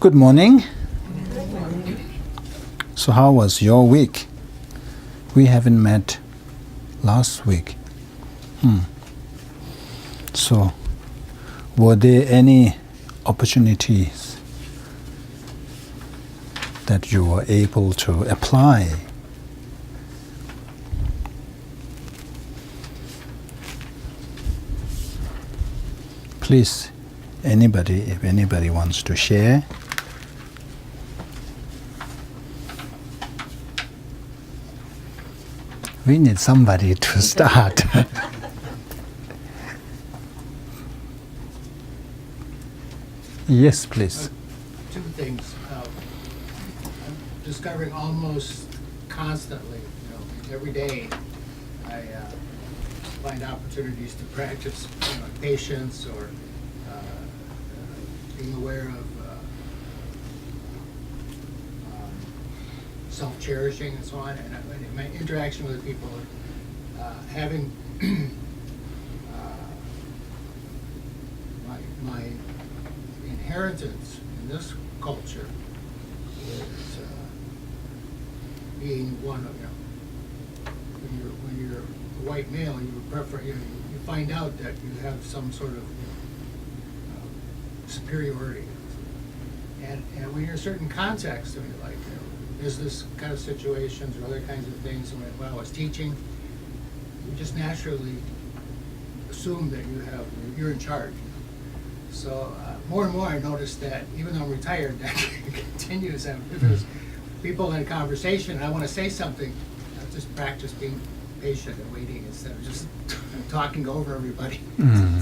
Good morning. So how was your week? We haven't met last week. So were there any opportunities that you were able to apply? Please, if anybody wants to share. We need somebody to start. Yes, please. Two things. I'm discovering almost constantly, every day, I find opportunities to practice patience or being aware of self-cherishing and so on. And in my interaction with people, having my inheritance in this culture is being one of, when you're a white male, you find out that you have some sort of superiority, and when you're in certain contexts, like business kind of situations or other kinds of things, when I was teaching, you just naturally assume that you're in charge. So more and more I noticed that even though I'm retired, that continues. If there's people in a conversation and I want to say something, I just practice being patient and waiting instead of just talking over everybody. And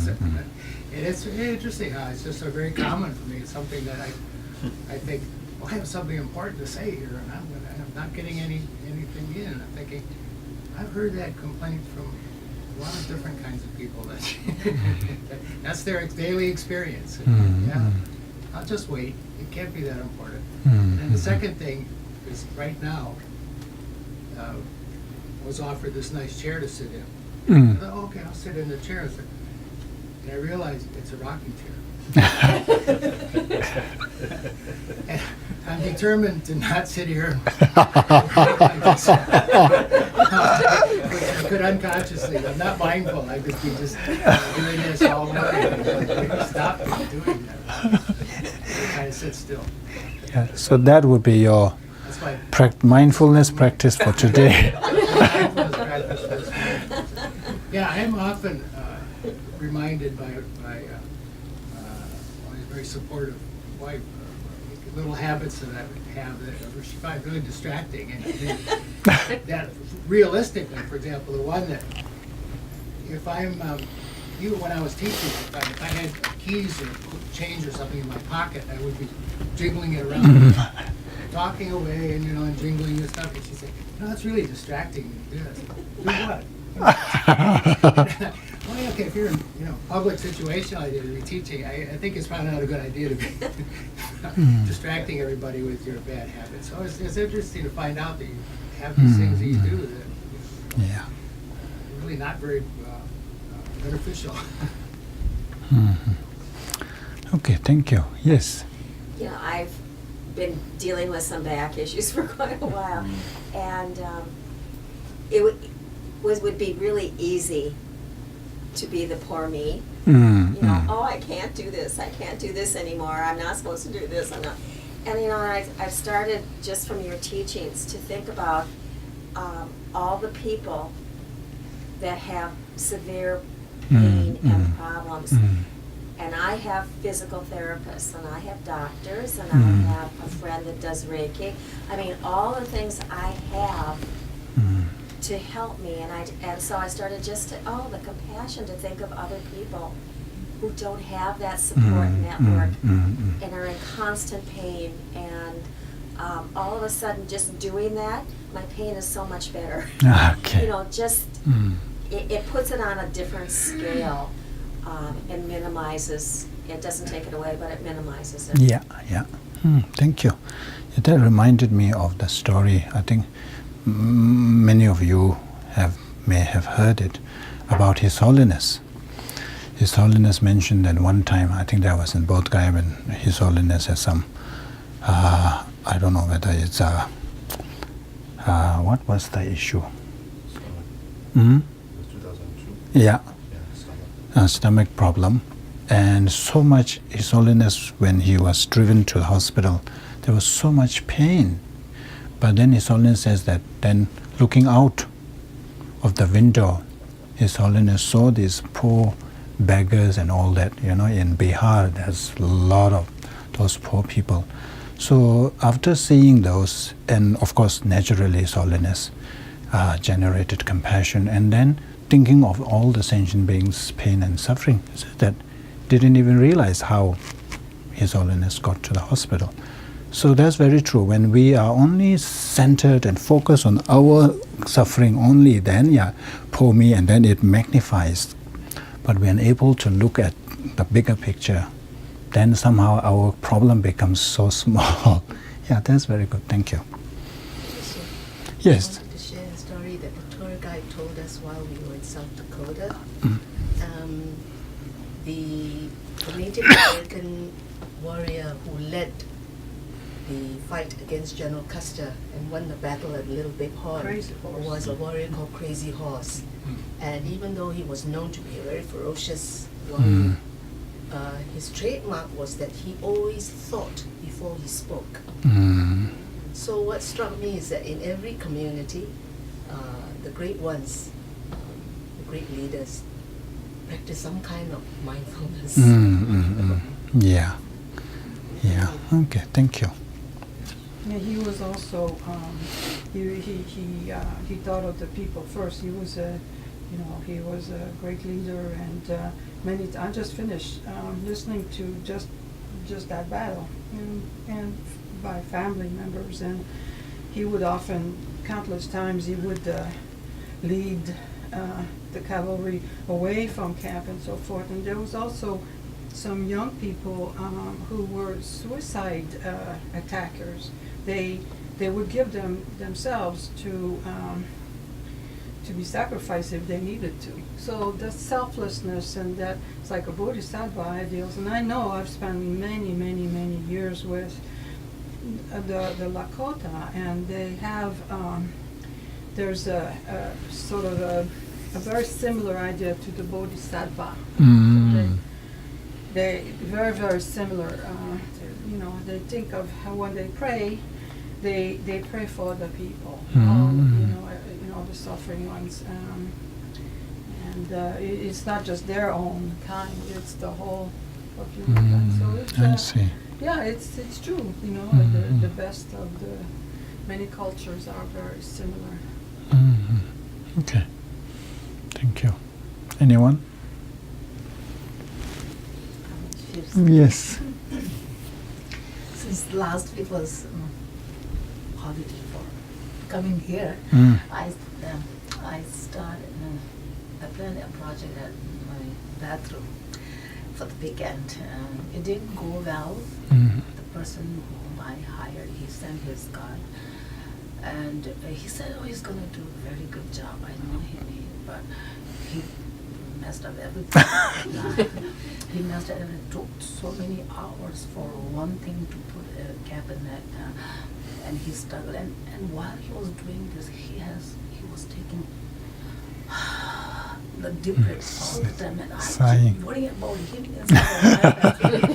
it's interesting how it's just very common for me. It's something that I think, well, I have something important to say here, and I'm not getting anything in. I'm thinking, I've heard that complaint from a lot of different kinds of people. That's their daily experience. Yeah, I'll just wait. It can't be that important. And the second thing is, right now, I was offered this nice chair to sit in. I thought, okay, I'll sit in the chair. And I realized it's a rocking chair. And I'm determined to not sit here. Which I could unconsciously. I'm not mindful. I could be just doing this all morning. Stop doing that. Kind of sit still. Yeah, so that would be your mindfulness practice for today. Mindfulness practice. Yeah, I am often reminded by my very supportive wife, little habits that I have that she finds really distracting, and that realistically, for example, the one that if I'm even when I was teaching, if I had keys or change or something in my pocket, I would be jiggling it around, talking away, and and jingling this stuff, and she'd say, "That's really distracting me." Do what? Well, okay, if you're in public situation like you're teaching, I think it's probably not a good idea to be distracting everybody with your bad habits. So it's interesting to find out that you have these things that you do that are really not very beneficial. Okay, thank you. Yes. I've been dealing with some back issues for quite a while, and it would be really easy to be the poor me. Oh, I can't do this. I can't do this anymore. I'm not supposed to do this. I'm not. And I've started just from your teachings to think about all the people that have severe pain and problems. And I have physical therapists, and I have doctors, and I have a friend that does Reiki. I mean, all the things I have to help me, and so I started just the compassion to think of other people who don't have that support network and are in constant pain, and all of a sudden just doing that, my pain is so much better. Okay. It puts it on a different scale and minimizes. It doesn't take it away, but it minimizes it. Yeah. Thank you. That reminded me of the story. I think many of you may have heard it, about His Holiness. His Holiness mentioned that one time, I think that was in Bodh Gaya, when His Holiness had some I don't know whether it's what was the issue? Hmm? 2002. Yeah, Stomach. stomach problem. And so much, His Holiness, when he was driven to the hospital, there was so much pain. But then His Holiness says that then looking out of the window, His Holiness saw these poor beggars and all that. In Bihar, there's a lot of those poor people. So after seeing those, and of course naturally His Holiness generated compassion, and then thinking of all the sentient beings' pain and suffering, he said that didn't even realize how His Holiness got to the hospital. So that's very true. When we are only centered and focused on our suffering only, then poor me, and then it magnifies. But when able to look at the bigger picture, then somehow our problem becomes so small. Yeah, that's very good. Thank you. Yes. I wanted to share a story that the tour guide told us while we were in South Dakota. The Native American warrior who led the fight against General Custer and won the battle at Little Big Horn was a warrior called Crazy Horse. And even though he was known to be a very ferocious warrior, his trademark was that he always thought before he spoke. So what struck me is that in every community, the great ones, the great leaders, practice some kind of mindfulness. Yeah. Okay. Thank you. Yeah, he was also he thought of the people first. He was a great leader, and I just finished listening to just that battle and by family members, and he would often, countless times, he would lead the cavalry away from camp and so forth. And there was also some young people who were suicide attackers. They would give themselves to be sacrificed if they needed to. So the selflessness and that, it's like a bodhisattva ideals. And I know I've spent many years with the Lakota, and they have there's a sort of a very similar idea to the bodhisattva. They very similar. They think of how when they pray, they pray for the people, all the suffering ones, and it's not just their own kind; it's the whole of humankind. So it's, I see. yeah, it's true. The best of the many cultures are very similar. Okay. Thank you. Anyone? Yes. Since last week was holiday for coming here, I started. I planned a project at my bathroom for the weekend. It didn't go well. The person whom I hired, he sent his card, and he said, "Oh, he's gonna do a very good job. I know him, but he messed up everything." He messed up everything. It took so many hours for one thing to put a cabinet, and he struggled. And while he was doing this, he was taking the deep breaths all the time, and I was worrying about him instead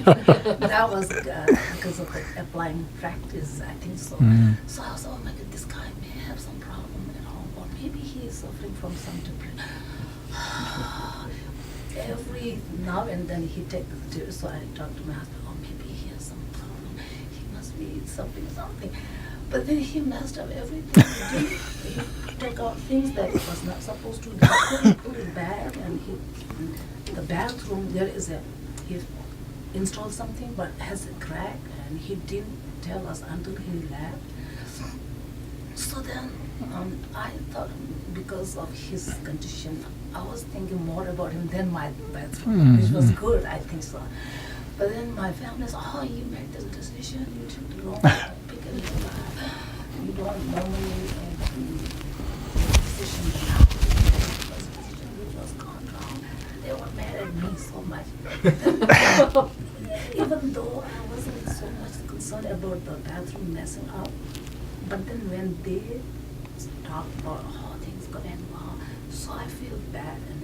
of that was because of the applying practice, I think so. So I was, oh my God, this guy may have some problem at home, or maybe he is suffering from some depression. Every now and then he takes the tears, so I talked to my husband, oh, maybe he has some problem. He must be suffering something. But then he messed up everything. He took out things that he was not supposed to do. He put it back, and the bathroom, he installed something but has a crack, and he didn't tell us until he left. So then I thought, because of his condition, I was thinking more about him than my bathroom, which was good, I think so. But then my family said, oh, you made this decision, you took the wrong because you don't normally make decisions now. It was a decision which was gone wrong. They were mad at me so much. Even though I wasn't so much concerned about the bathroom messing up, but then when they talk about how things gonna end, so I feel bad, and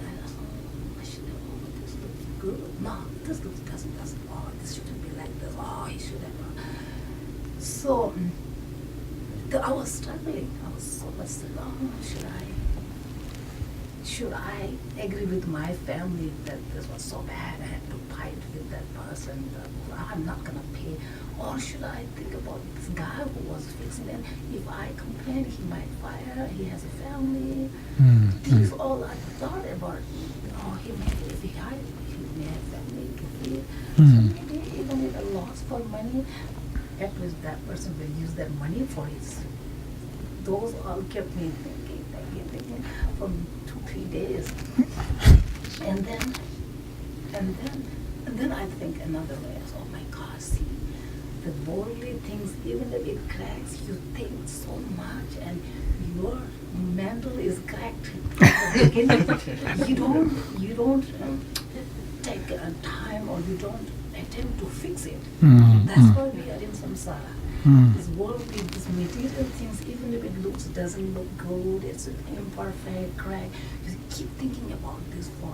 I should have, this looks good. No, this looks doesn't. This shouldn't be like this. He should have. So I was struggling. I was so much should I agree with my family that this was so bad, I had to fight with that person, I'm not gonna pay, or should I think about this guy who was fixing it? If I complain, he might fire, he has a family. These all I thought about. He may have family to feed. So maybe even with a loss for money, at least that person will use that money for his. Those all kept me thinking for 2-3 days. And then I think another way is, oh my God, see, the worldly things, even if it cracks, you think so much and your mental is cracked from the beginning. You don't take time, or you don't attempt to fix it. That's why we are in samsara. This worldly, these material things, even if it doesn't look good, it's imperfect, crack, you keep thinking about this for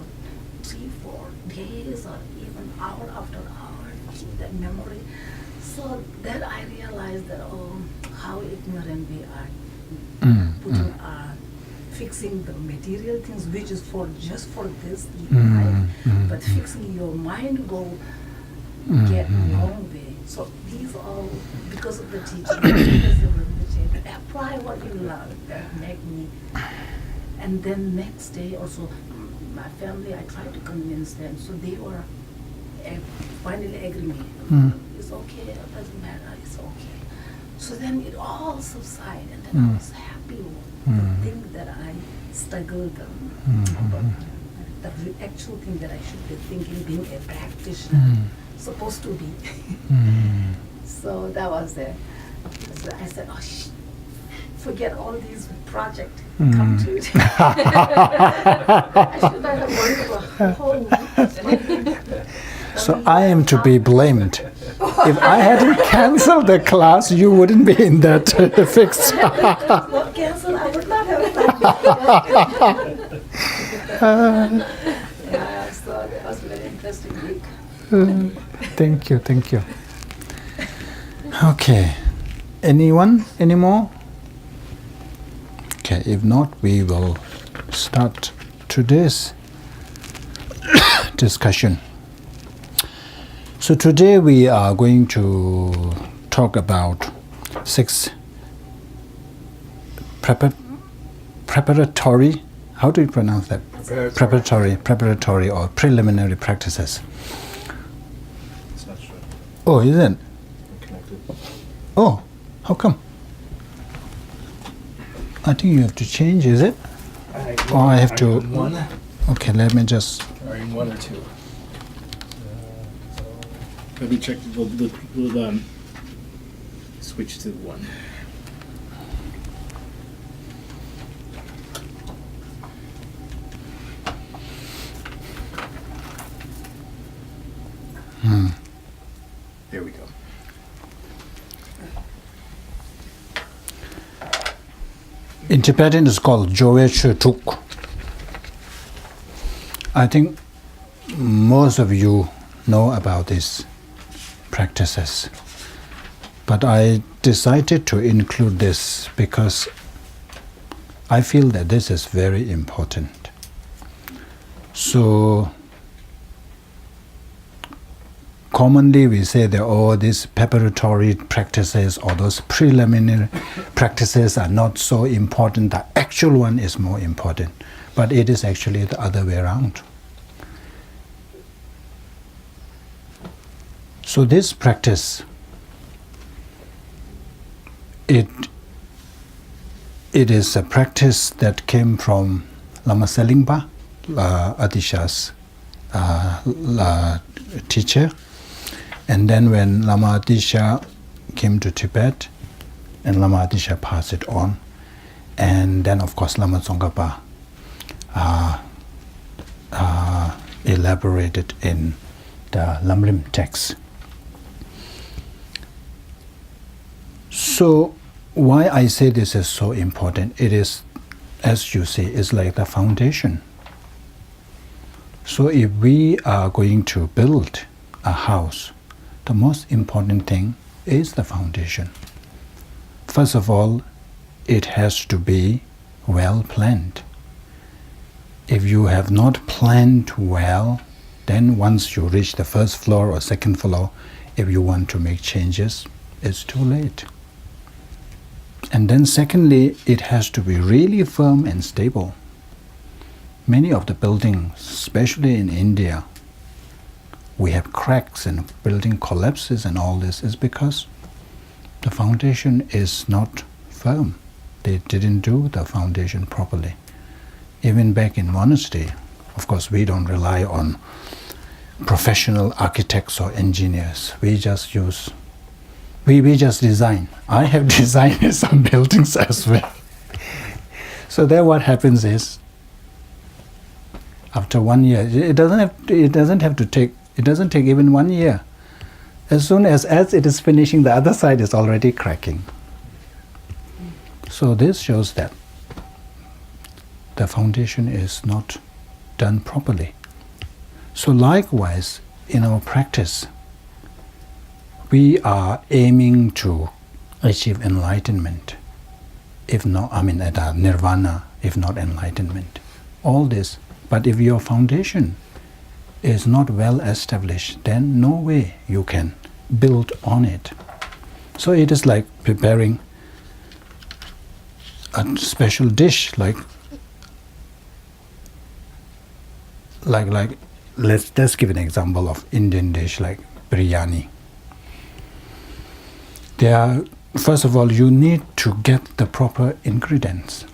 3-4 days or even hour after hour, keep that memory. So then I realized that, how ignorant we are, fixing the material things, which is just for this life, but fixing your mind will get long way. So these all, because of the teaching, because of Rinpoche, apply what you love, that make me. And then next day also, my family, I tried to convince them, so they were finally agreeing. It's okay, it doesn't matter, it's okay. So then it all subsided, and then I was happy with the thing that I struggled about, the actual thing that I should be thinking, being a practitioner, supposed to be. So that was it. So I said, forget all these projects, come to it. I should not have worried about a whole week. So I am to be blamed. If I hadn't cancelled the class, you wouldn't be in that fix. Not cancelled, I would not have done it. Yeah, so that was a very interesting week. Thank you. Okay. Anyone? Any more? Okay, if not, we will start today's discussion. So today we are going to talk about 6 preparatory, how do you pronounce that? Preparatory or preliminary practices. It's not sure. Oh, isn't? Connected. Oh, how come? I think you have to change, is it? Or I have to... One. Okay, let me just... Are in 1 or 2? Let me check. We'll switch to 1. There we go. In Tibetan, it's called Jowe Tuk. I think most of you know about these practices, but I decided to include this because I feel that this is very important. So commonly we say that these preparatory practices or those preliminary practices are not so important. The actual one is more important, but it is actually the other way around. So this practice, it is a practice that came from Lama Selingpa, Atisha's teacher. And then when Lama Atisha came to Tibet, and Lama Atisha passed it on, and then of course Lama Tsongkhapa elaborated in the Lamrim text. So why I say this is so important, it is, as you say, is like the foundation. So if we are going to build a house, the most important thing is the foundation. First of all, it has to be well planned. If you have not planned well, then once you reach the first floor or second floor, if you want to make changes, it's too late. And then secondly, it has to be really firm and stable. Many of the buildings, especially in India, we have cracks and building collapses and all this is because the foundation is not firm. They didn't do the foundation properly. Even back in monastery, of course, we don't rely on professional architects or engineers. We just design. I have designed some buildings as well. So then what happens is, after 1 year, it doesn't take even 1 year. As soon as it is finishing, the other side is already cracking. So this shows that the foundation is not done properly. So likewise, in our practice, we are aiming to achieve enlightenment, if not, nirvana, if not enlightenment. All this, but if your foundation is not well established, then no way you can build on it. So it is like preparing a special dish, like let's give an example of Indian dish like biryani. First of all, you need to get the proper ingredients,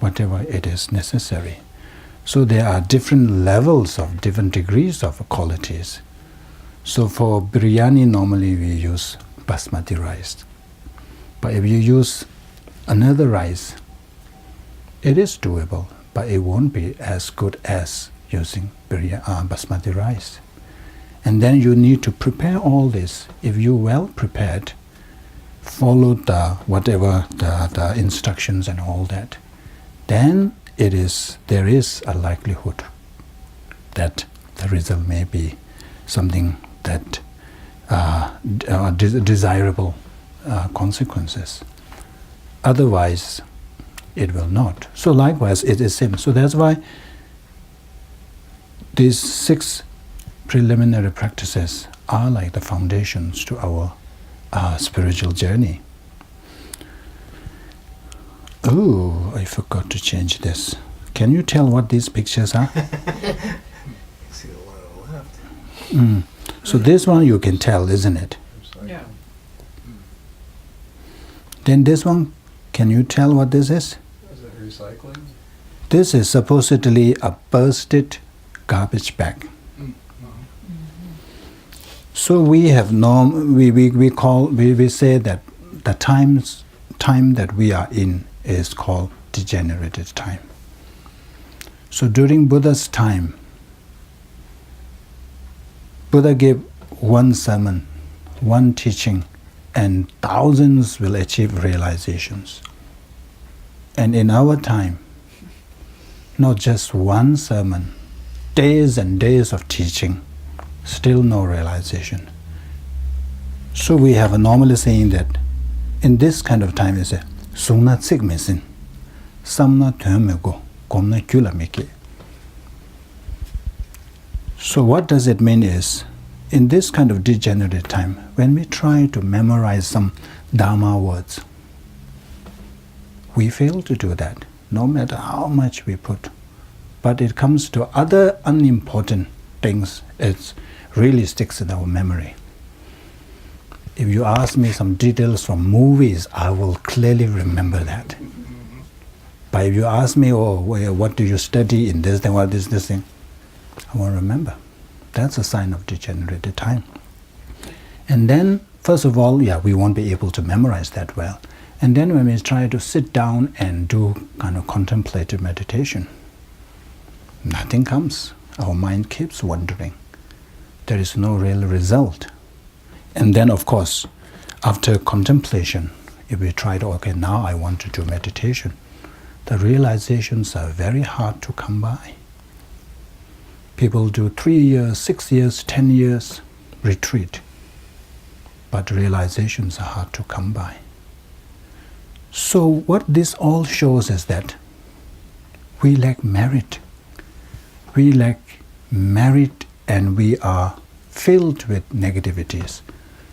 whatever it is necessary. So there are different levels of different degrees of qualities. So for biryani, normally we use basmati rice. But if you use another rice, it is doable, but it won't be as good as using basmati rice. And then you need to prepare all this. If you're well prepared, follow the instructions and all that, then there is a likelihood that the result may be something that desirable consequences. Otherwise, it will not. So likewise, it is same. So that's why these 6 preliminary practices are like the foundations to our spiritual journey. Oh, I forgot to change this. Can you tell what these pictures are? See the one on the left. So this one you can tell, isn't it? Yeah. Then this one, can you tell what this is? Is that recycling? This is supposedly a bursted garbage bag. So we have we say that the time that we are in is called degenerated time. So during Buddha's time, Buddha gave one sermon, one teaching, and thousands will achieve realizations. And in our time, not just one sermon, days and days of teaching, still no realization. So we have a normally saying that in this kind of time is a sungna tsik mesin, samna tömego, komna kyula meke. So what does it mean is, in this kind of degenerate time, when we try to memorize some Dharma words, we fail to do that, no matter how much we put. But it comes to other unimportant things, it really sticks in our memory. If you ask me some details from movies, I will clearly remember that. But if you ask me, what do you study in this thing, what is this thing, I won't remember. That's a sign of degenerated time. And then, first of all, we won't be able to memorize that well. And then when we try to sit down and do kind of contemplative meditation, nothing comes. Our mind keeps wandering. There is no real result. And then, of course, after contemplation, If we try to, okay, now I want to do meditation, the realizations are very hard to come by. People do 3 years, 6 years, 10 years retreat, but realizations are hard to come by. So what this all shows is that we lack merit. We lack merit, and we are filled with negativities,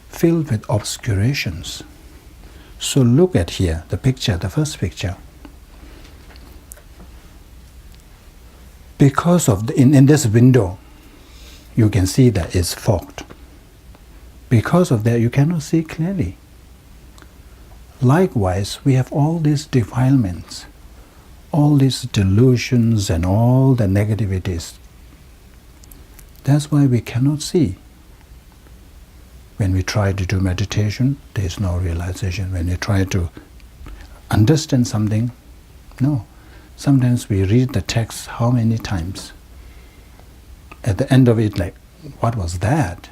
filled with obscurations. So look at here, the picture, the first picture. Because of in this window, you can see that it's fogged. Because of that, you cannot see clearly. Likewise, we have all these defilements, all these delusions and all the negativities. That's why we cannot see. When we try to do meditation, there is no realization. When we try to understand something, no. Sometimes we read the text how many times? At the end of it, like, what was that?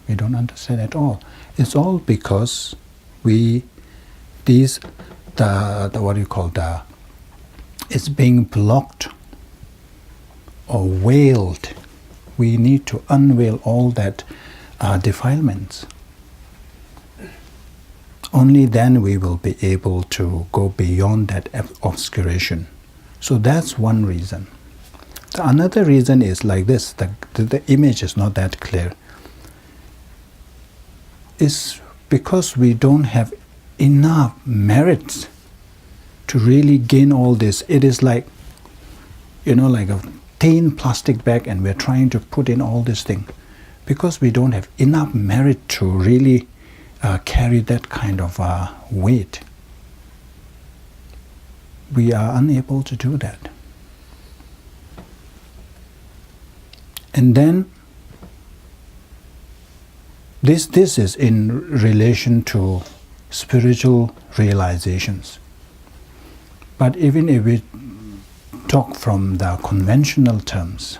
We don't understand at all. It's all because it's being blocked or veiled. We need to unveil all that defilements. Only then we will be able to go beyond that obscuration. So that's one reason. The another reason is like this, the image is not that clear. It's because we don't have enough merits to really gain all this. It is like, like a thin plastic bag, and we're trying to put in all this thing. Because we don't have enough merit to really carry that kind of weight, we are unable to do that. And then this is in relation to spiritual realizations. But even if we talk from the conventional terms,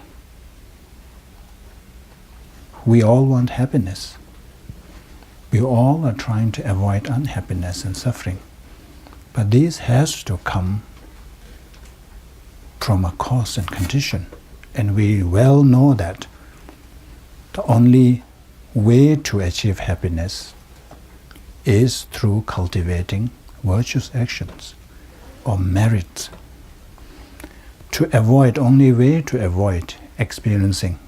we all want happiness. We all are trying to avoid unhappiness and suffering. But this has to come from a cause and condition. And we well know that the only way to achieve happiness is through cultivating virtuous actions or merits. Only way to avoid experiencing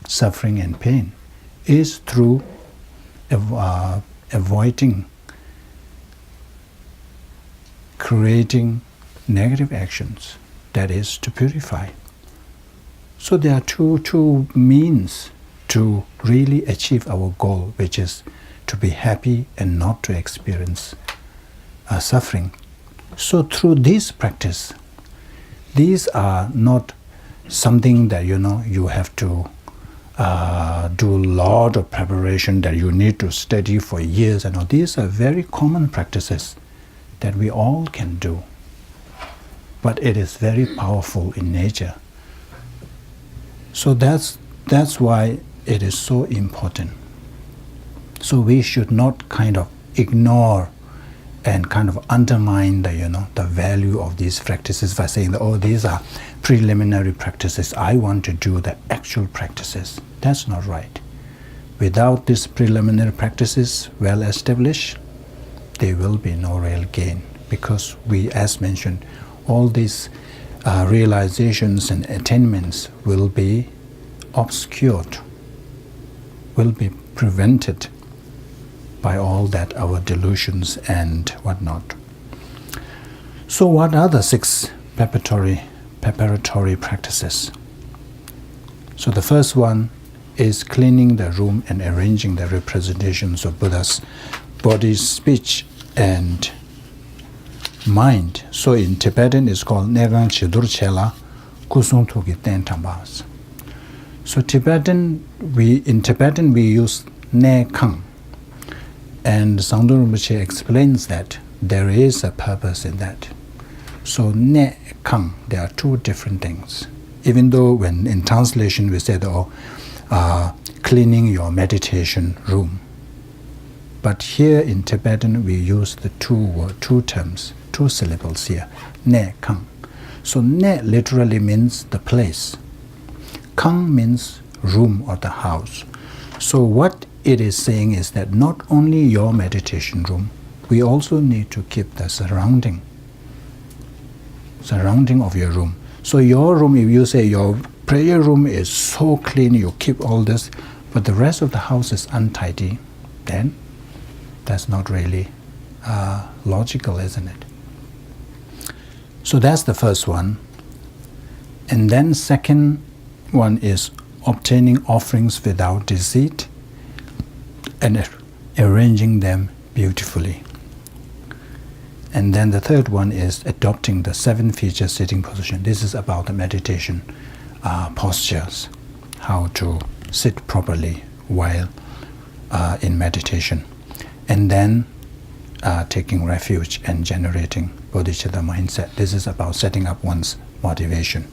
suffering and pain is through avoiding creating negative actions, that is, to purify. So there are two means to really achieve our goal, which is to be happy and not to experience suffering. So through this practice, these are not something that you have to do a lot of preparation, that you need to study for years and all. These are very common practices that we all can do. But it is very powerful in nature. So that's why it is so important. So we should not kind of ignore and kind of undermine the value of these practices by saying that, these are preliminary practices. I want to do the actual practices. That's not right. Without these preliminary practices well established, there will be no real gain, because we, as mentioned, all these realizations and attainments will be obscured, will be prevented by all that, our delusions and whatnot. So what are the 6 preparatory practices? So the first one is cleaning the room and arranging the representations of Buddha's body, speech, and mind. So in Tibetan it's called Negang Chidur Chela Kusung Tuki Ten Tambas. So in Tibetan we use Ne Kang. And Sangdo Rinpoche explains that there is a purpose in that. So Ne Kang, there are 2 different things. Even though when in translation we said, cleaning your meditation room. But here in Tibetan we use the two terms, two syllables here, ne kang. So ne literally means the place. Kang means room or the house. So what it is saying is that not only your meditation room, we also need to keep the surrounding of your room. So your room, if you say your prayer room is so clean, you keep all this, but the rest of the house is untidy, then that's not really logical, isn't it? So that's the first one. And then second one is obtaining offerings without deceit and arranging them beautifully. And then the third one is adopting the 7-feature sitting position. This is about the meditation postures, how to sit properly while in meditation. And then taking refuge and generating bodhicitta mindset. This is about setting up one's motivation.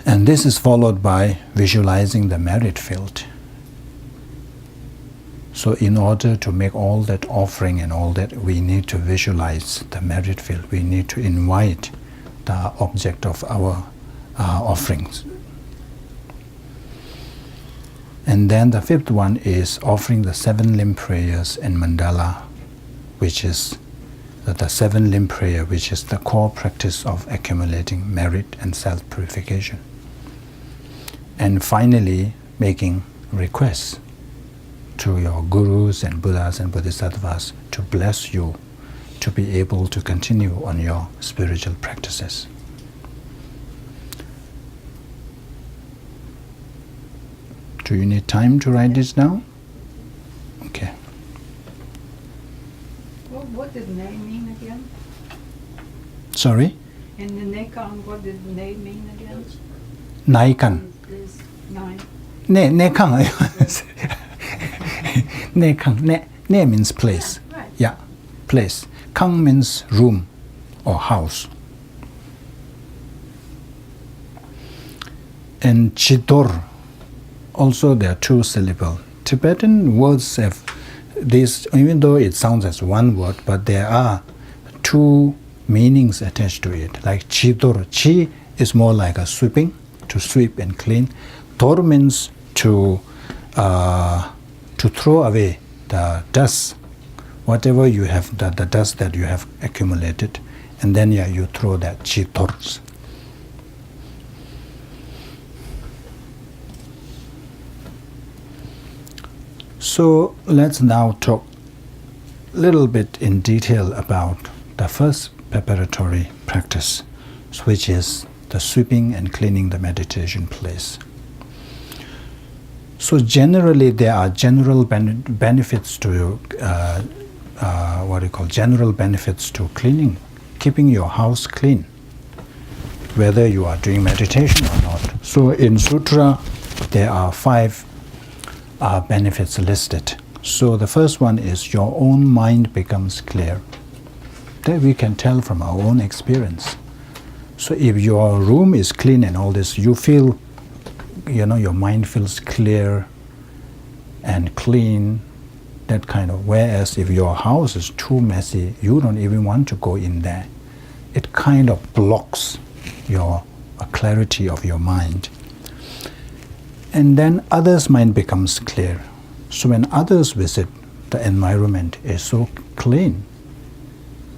And this is followed by visualizing the merit field. So in order to make all that offering and all that, we need to visualize the merit field. We need to invite the object of our offerings. And then the fifth one is offering the 7 limb prayers and mandala, which is the 7 limb prayer, which is the core practice of accumulating merit and self-purification. And finally, making requests to your gurus and Buddhas and Bodhisattvas to bless you to be able to continue on your spiritual practices. Do you need time to write this down? Okay. Well, what did ne mean again? Sorry? In the Nekang, what did ne mean again? Naikan. This 9. Ne kang. Ne kang. Ne means place. Right. Yeah, place. Kang means room or house. And chitor, also there are 2 syllables. Tibetan words have this, even though it sounds as one word, but there are 2 meanings attached to it. Like chitor, chi is more like a sweeping, to sweep and clean. Tor means to throw away the dust, whatever you have, the dust that you have accumulated, and then you throw that chitors. So let's now talk a little bit in detail about the first preparatory practice, which is the sweeping and cleaning the meditation place. So generally there are general benefits to general benefits to cleaning, keeping your house clean, whether you are doing meditation or not. So in Sutra there are 5 benefits listed. So the first one is your own mind becomes clear. That we can tell from our own experience. So if your room is clean and all this, you feel, your mind feels clear and clean, that kind of. Whereas if your house is too messy, you don't even want to go in there. It kind of blocks your clarity of your mind. And then others' mind becomes clear. So when others visit, the environment is so clean.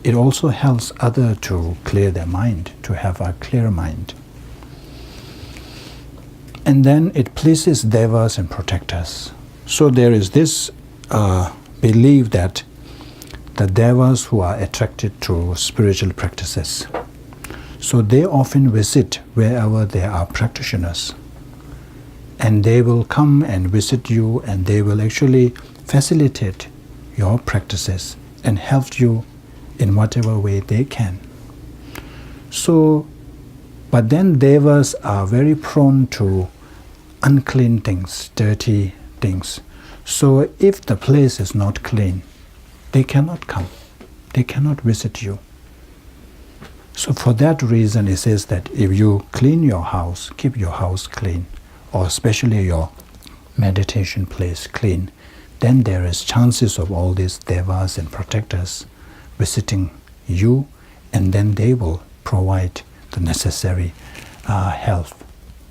It also helps others to clear their mind, to have a clear mind. And then it pleases devas and protectors. So there is this belief that the devas who are attracted to spiritual practices, so they often visit wherever there are practitioners. And they will come and visit you, and they will actually facilitate your practices and help you in whatever way they can. So, but then devas are very prone to unclean things, dirty things. So if the place is not clean, they cannot come. They cannot visit you. So for that reason, it says that if you clean your house, keep your house clean, or especially your meditation place clean, then there is chances of all these devas and protectors visiting you, and then they will provide the necessary health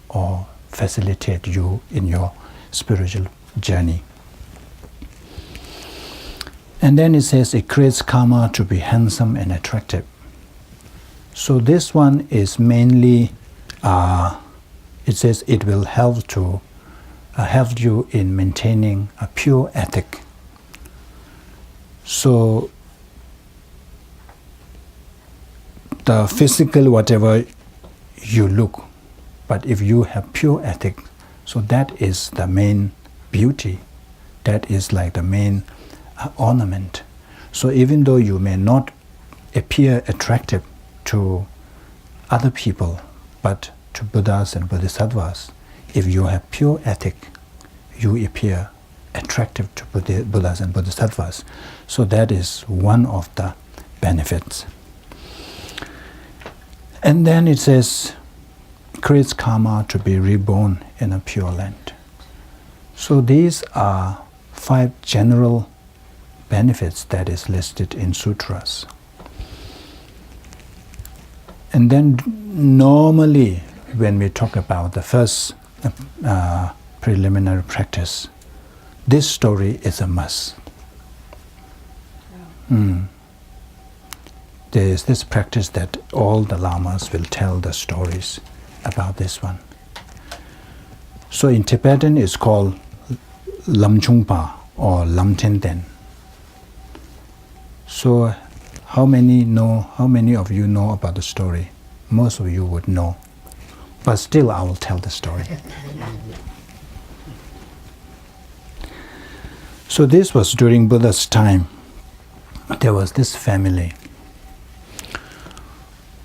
or facilitate you in your spiritual journey. And then it says it creates karma to be handsome and attractive. So this one is mainly, it says it will help you in maintaining a pure ethic. So the physical, whatever you look, but if you have pure ethic, so that is the main beauty. That is like the main ornament. So even though you may not appear attractive to other people, but to Buddhas and Bodhisattvas, if you have pure ethic, you appear attractive to Buddhas and Bodhisattvas. So that is one of the benefits. And then it says, creates karma to be reborn in a pure land. So these are 5 general benefits that is listed in sutras. And then normally when we talk about the first preliminary practice, this story is a must. There is this practice that all the lamas will tell the stories about this one. So in Tibetan it's called Lamchungpa or Lamtenten. So how many of you know about the story? Most of you would know. But still I will tell the story. So this was during Buddha's time. There was this family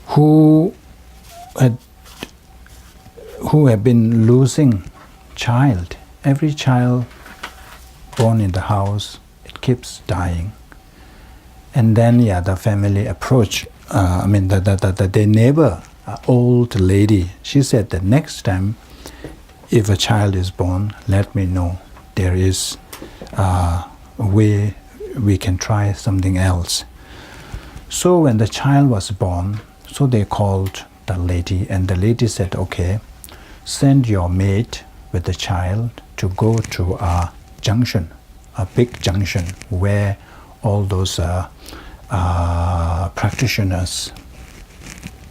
who had been losing child. Every child born in the house, it keeps dying. And then the family approached, the neighbor, old lady, she said that next time if a child is born, let me know. There is a way we can try something else. So when the child was born, so they called the lady, and the lady said, okay, send your maid with the child to go to a junction, a big junction where all those practitioners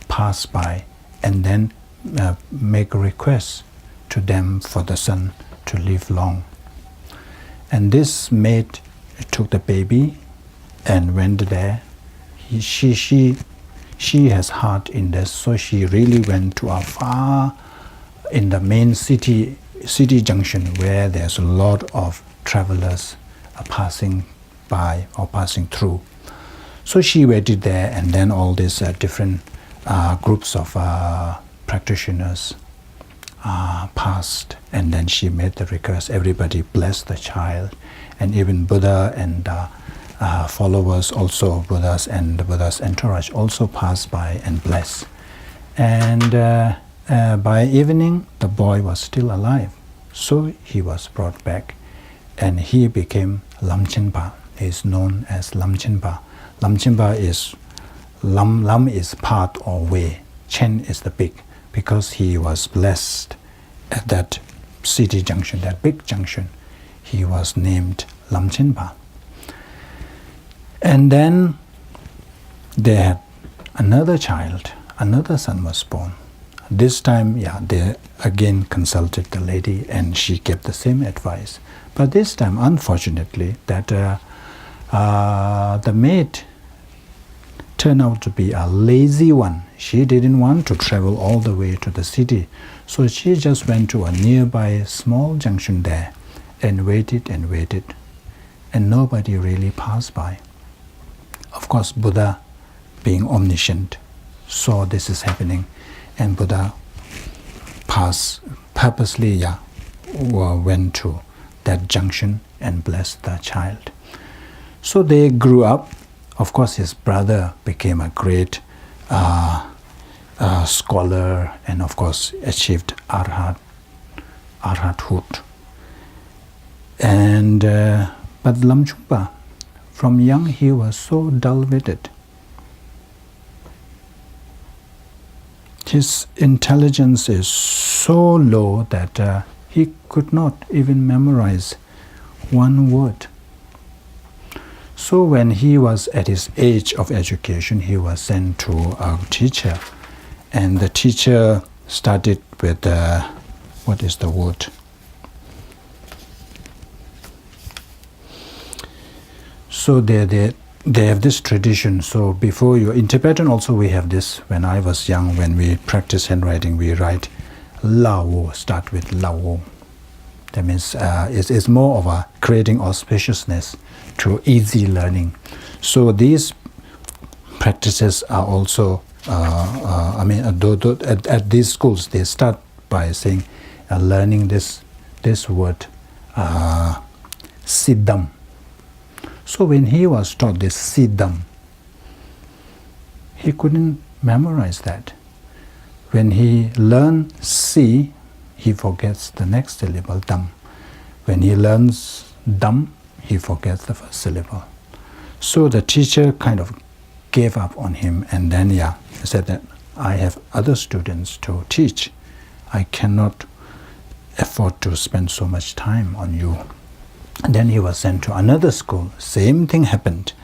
pass by, and then make a request to them for the son to live long. And this maid took the baby and went there. She has heart in this, so she really went to a far in the main city junction where there's a lot of travelers passing by or passing through. So she waited there, and then all these different groups of practitioners passed, and then she made the request. Everybody blessed the child, and even Buddha and followers also, Buddhas and the Buddha's entourage also passed by and blessed. And by evening, the boy was still alive. So he was brought back, and he became Lamchenpa. He is known as Lamchenpa. Lamchenpa is, Lam is part or way, Chen is the big, because he was blessed at that city junction, that big junction. He was named Lamchenpa. And then they had another child, another son was born. This time, they again consulted the lady, and she gave the same advice. But this time, unfortunately, that the maid turned out to be a lazy one. She didn't want to travel all the way to the city. So she just went to a nearby small junction there and waited, and nobody really passed by. Of course, Buddha, being omniscient, saw this is happening, and Buddha purposely went to that junction and blessed the child. So they grew up. Of course, his brother became a great scholar, and of course achieved arhathood. And But Lamchungpa, from young he was so dull-witted. His intelligence is so low that he could not even memorize one word. So when he was at his age of education, he was sent to a teacher. And the teacher started with, what is the word? So they have this tradition. So before you, in Tibetan also we have this. When I was young, when we practice handwriting, we write Lao, start with Lao. That means it's more of a creating auspiciousness to easy learning. So these practices are also, at these schools, they start by saying, learning this word, Siddham. So when he was taught this Siddham, he couldn't memorize that. When he learned Si, he forgets the next syllable, Dam. When he learns Dam, he forgets the first syllable. So the teacher kind of gave up on him, and then he said that I have other students to teach. I cannot afford to spend so much time on you. And then he was sent to another school. Same thing happened.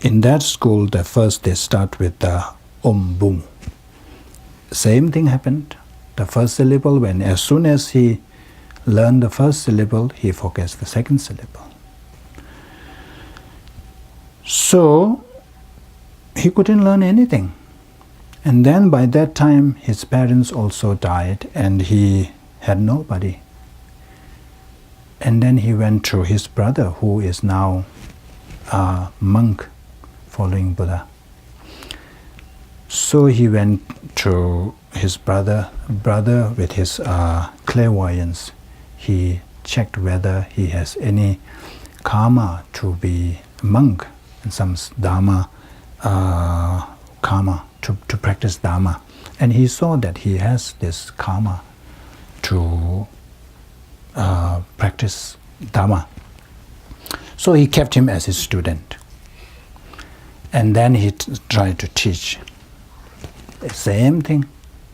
In that school, they start with the Om-Bung. Same thing happened. The first syllable, as soon as he learned the first syllable, he forgets the second syllable. So he couldn't learn anything. And then by that time, his parents also died, and he had nobody. And then he went to his brother, who is now a monk following Buddha. So he went to his brother with his clairvoyance. He checked whether he has any karma to be a monk, and some Dharma karma to practice Dharma. And he saw that he has this karma to practice Dharma. So he kept him as his student. And then he tried to teach. Same thing.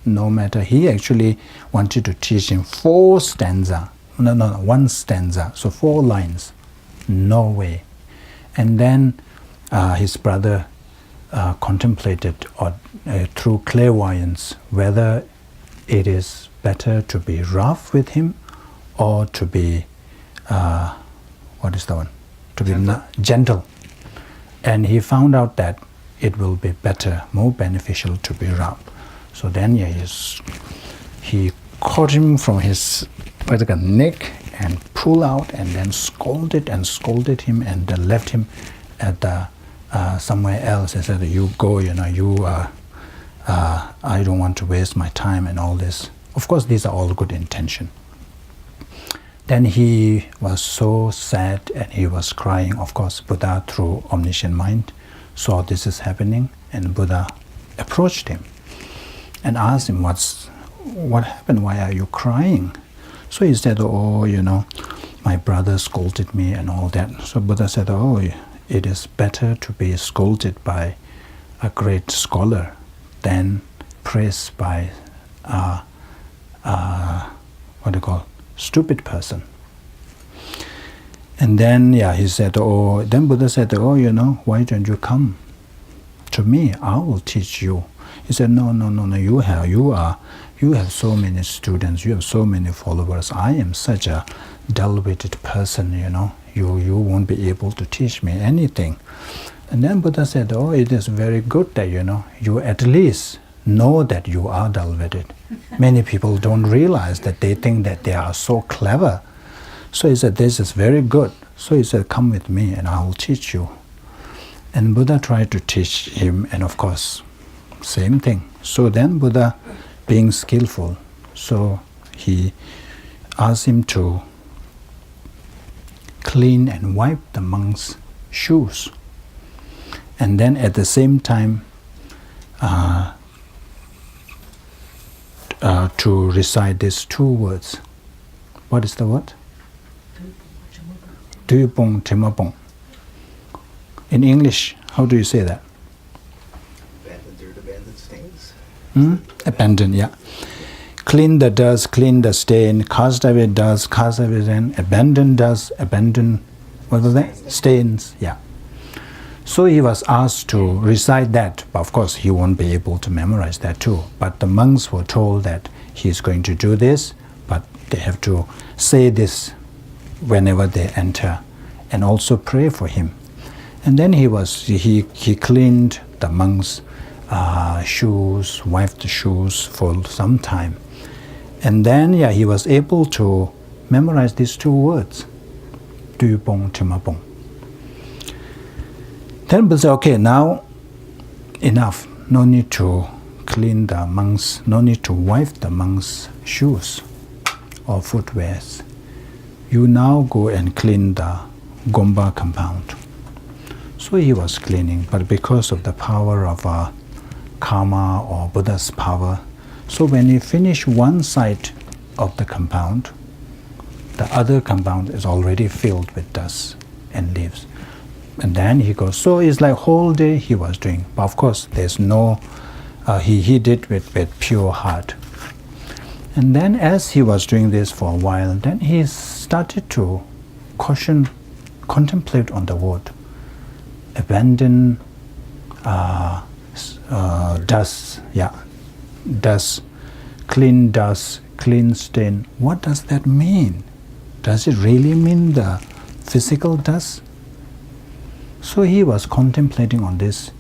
No matter, he actually wanted to teach him 4 stanza. No, 1 stanza. So 4 lines. No way. And then his brother contemplated through clairvoyance whether it is better to be rough with him or to be, to be gentle. And he found out that it will be better, more beneficial to be rough. So then he caught him from his neck and pulled out, and then scolded him, and then left him at somewhere else. He said, "You go, I don't want to waste my time," and all this. Of course, these are all good intention. Then he was so sad and he was crying. Of course, Buddha, through omniscient mind, saw this is happening, and Buddha approached him and asked him, what happened? Why are you crying? So he said, my brother scolded me and all that. So Buddha said, it is better to be scolded by a great scholar than praised by stupid person. And then he said, then Buddha said, why don't you come to me? I will teach you. He said, no, you have so many students, you have so many followers. I am such a dull-witted person, you won't be able to teach me anything. And then Buddha said, it is very good that, you at least know that you are dull-witted. Many people don't realize that, they think that they are so clever. So he said, this is very good. So he said, come with me and I will teach you. And Buddha tried to teach him, and of course, same thing. So then Buddha, being skillful, so he asked him to clean and wipe the monk's shoes. And then at the same time, to recite these 2 words. What is the word? Duyupong Timapong. In English, how do you say that? Abandoned dirt, abandoned stains. Abandon, yeah. Clean the dust, clean the stain, cast away dust, cast away stain, abandon dust, abandon, what was that? Stains, yeah. So he was asked to recite that. Of course, he won't be able to memorize that too. But the monks were told that he's going to do this, but they have to say this whenever they enter, and also pray for him. And then he cleaned the monks' shoes, wiped the shoes for some time. And then, he was able to memorize these two words, Duyupong Timapong. Then Buddha said, okay, now enough. No need to clean the monks, no need to wipe the monks' shoes or footwears. You now go and clean the Gomba compound. So he was cleaning, but because of the power of karma or Buddha's power, so when he finished one side of the compound, the other compound is already filled with dust and leaves. And then he goes, so it's like whole day he was doing. But of course, there's no, he did with pure heart. And then as he was doing this for a while, then he started to contemplate on the word. Abandon dust, dust, clean stain. What does that mean? Does it really mean the physical dust? So he was contemplating on this,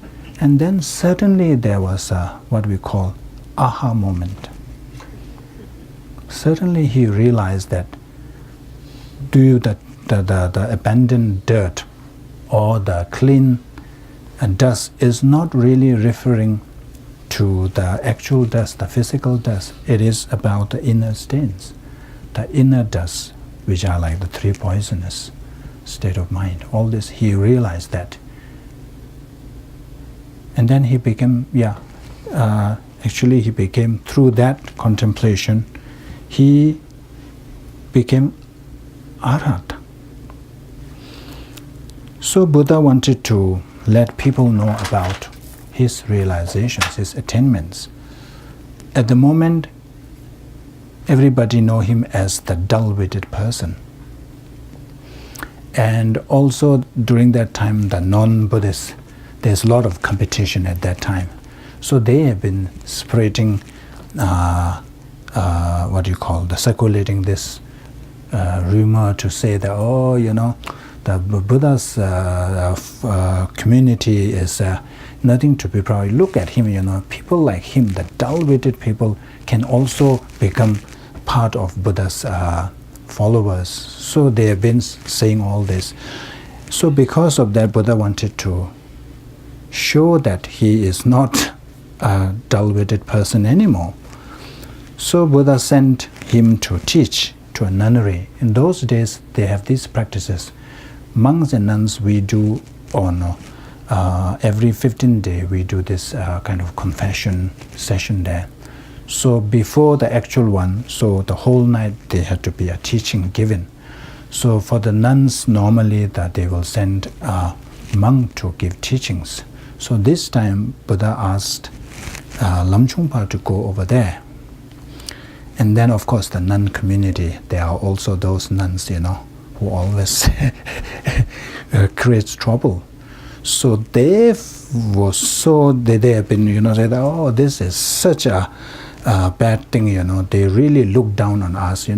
and then suddenly there was what we call aha moment. Suddenly he realized that the abandoned dirt or the clean dust is not really referring to the actual dust, the physical dust. It is about the inner stains, the inner dust, which are like the three poisonous state of mind. All this, he realized that. And then he became, he became, through that contemplation, he became Arhat. So Buddha wanted to let people know about his realizations, his attainments. At the moment, everybody know him as the dull-witted person. And also during that time, the non-Buddhists, there's a lot of competition at that time. So they have been spreading, circulating this rumor to say that, the Buddha's community is nothing to be proud. Look at him, people like him, the dull-witted people, can also become part of Buddha's followers. So they have been saying all this. So because of that, Buddha wanted to show that he is not a dull-witted person anymore. So Buddha sent him to teach to a nunnery. In those days, they have these practices. Monks and nuns, we do on every 15th day, we do this kind of confession session there. So before the actual one, so the whole night there had to be a teaching given. So for the nuns, normally that they will send a monk to give teachings. So this time Buddha asked Lamchungpa to go over there. And then of course the nun community, there are also those nuns, who always creates trouble. So they have been, said, oh, this is such a bad thing, they really look down on us,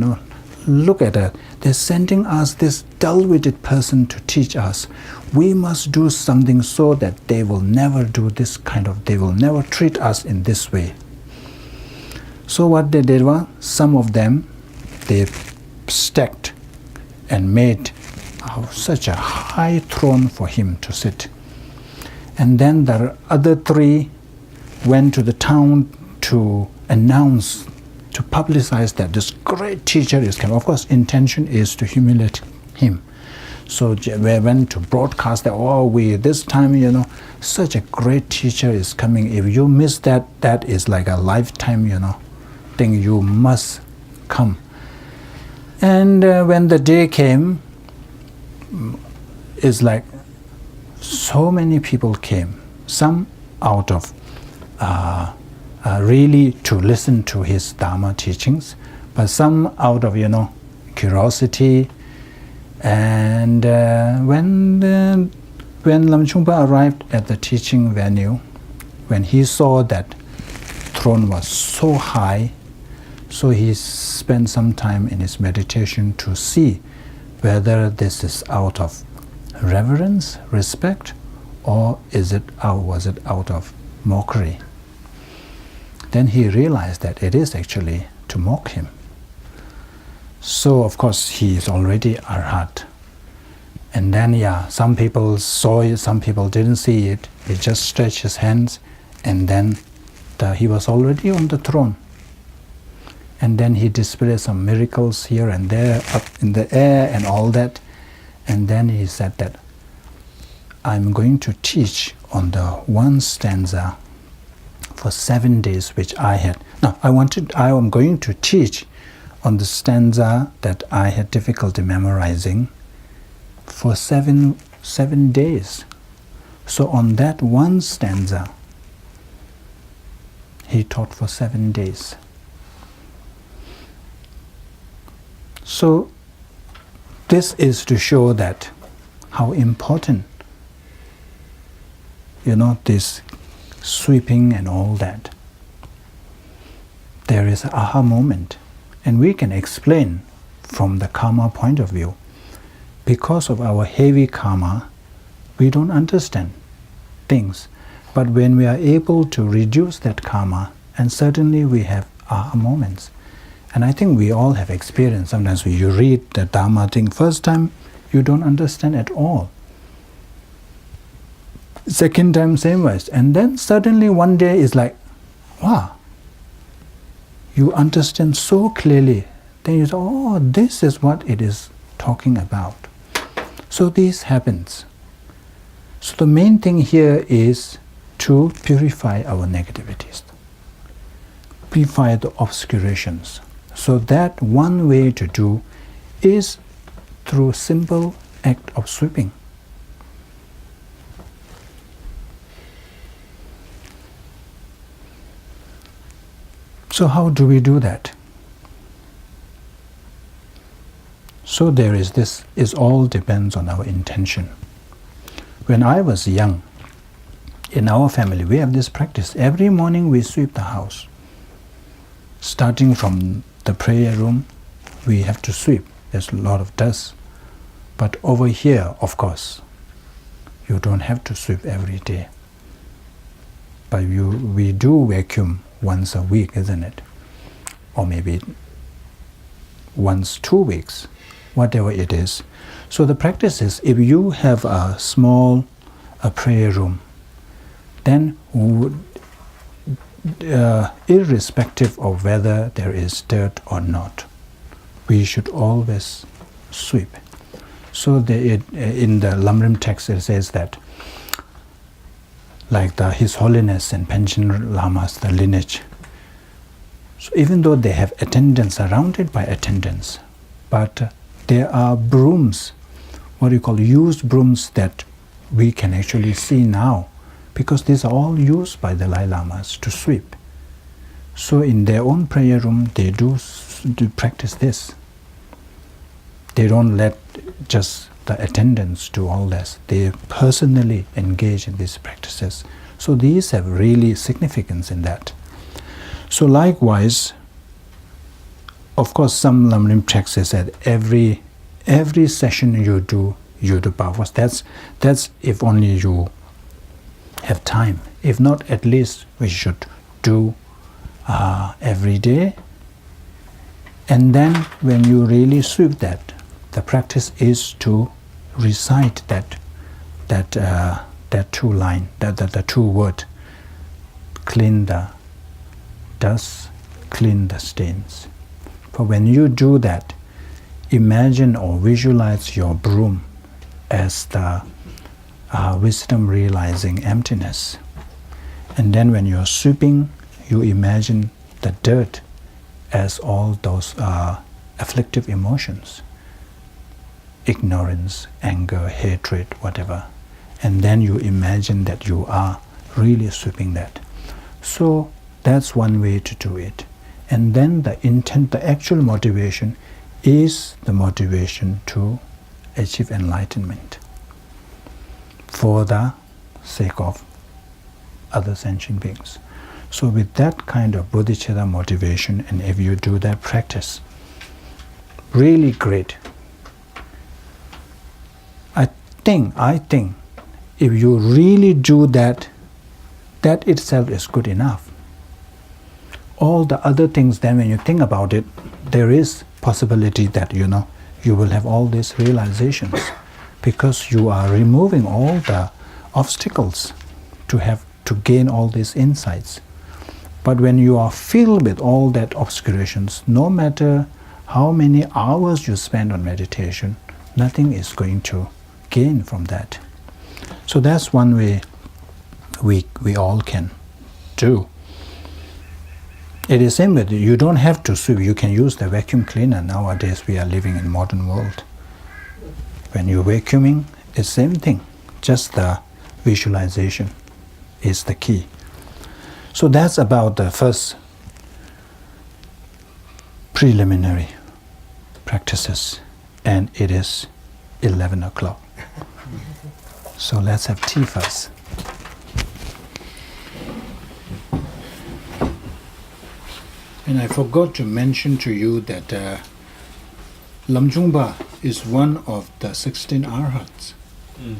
Look at that. They're sending us this dull-witted person to teach us. We must do something so that they will never do this they will never treat us in this way. So what they did was, some of them, they stacked and made such a high throne for him to sit. And then the other three went to the town to announce, to publicize that this great teacher is coming. Of course, intention is to humiliate him. So we went to broadcast that, this time, such a great teacher is coming. If you miss that, that is like a lifetime, thing. You must come. And when the day came, it's like so many people came, some out of really to listen to his Dharma teachings, but some out of, curiosity. And when Lam Chungpa arrived at the teaching venue, when he saw that throne was so high, so he spent some time in his meditation to see whether this is out of reverence, respect, or was it out of mockery. Then he realized that it is actually to mock him. So of course he is already arhat. And then some people saw it, some people didn't see it. He just stretched his hands, and then he was already on the throne. And then he displayed some miracles here and there, up in the air and all that. And then he said that, I'm going to teach on the one stanza for 7 days, which I had. No, I am going to teach on the stanza that I had difficulty memorizing for seven days. So on that one stanza, he taught for 7 days. So this is to show that how important, this sweeping and all that. There is an aha moment, and we can explain from the karma point of view. Because of our heavy karma, we don't understand things. But when we are able to reduce that karma, and certainly we have aha moments. And I think we all have experienced. Sometimes when you read the Dharma thing first time, you don't understand at all. Second time, same way. And then suddenly one day is like, wow, you understand so clearly. Then you say, oh, this is what it is talking about. So this happens. So the main thing here is to purify our negativities, purify the obscurations. So that one way to do is through simple act of sweeping. So how do we do that? So there is this, it all depends on our intention. When I was young, in our family we have this practice. Every morning we sweep the house. Starting from the prayer room, we have to sweep. There's a lot of dust. But over here, of course, you don't have to sweep every day. But we do vacuum once a week, isn't it? Or maybe once 2 weeks, whatever it is. So the practice is, if you have a small prayer room, then irrespective of whether there is dirt or not, we should always sweep. So in the Lamrim text it says that, like His Holiness and Panchen Lamas, the lineage, so even though they have attendants, surrounded by attendants, but there are brooms, what you call used brooms, that we can actually see now, because these are all used by the Dalai Lamas to sweep. So in their own prayer room, they do practice this. They don't let just the attendants do all this. They personally engage in these practices. So these have really significance in that. So likewise, of course, some Lamrim texts say that every session you do bhavas. That's if only you have time. If not, at least we should do every day. And then when you really sweep that, the practice is to recite that two line, the two word, clean the dust, clean the stains. For when you do that, imagine or visualize your broom as the wisdom realizing emptiness. And then when you're sweeping, you imagine the dirt as all those afflictive emotions. ignorance, anger, hatred, whatever. And then you imagine that you are really sweeping that. So that's one way to do it. And then the intent, the actual motivation is the motivation to achieve enlightenment for the sake of other sentient beings. So with that kind of bodhicitta motivation, and if you do that practice, really great. I think if you really do that, that itself is good enough. All the other things, then when you think about it, there is possibility that you will have all these realizations because you are removing all the obstacles to gain all these insights. But when you are filled with all that obscurations, no matter how many hours you spend on meditation, nothing is going to gain from that. So that's one way we all can do. It is same with you don't have to sweep. You can use the vacuum cleaner. Nowadays we are living in modern world. When you're vacuuming, it's same thing. Just the visualization is the key. So that's about the first preliminary practices, and it is 11 o'clock. So let's have tea first. And I forgot to mention to you that Lamjungpa is one of the 16 arhats.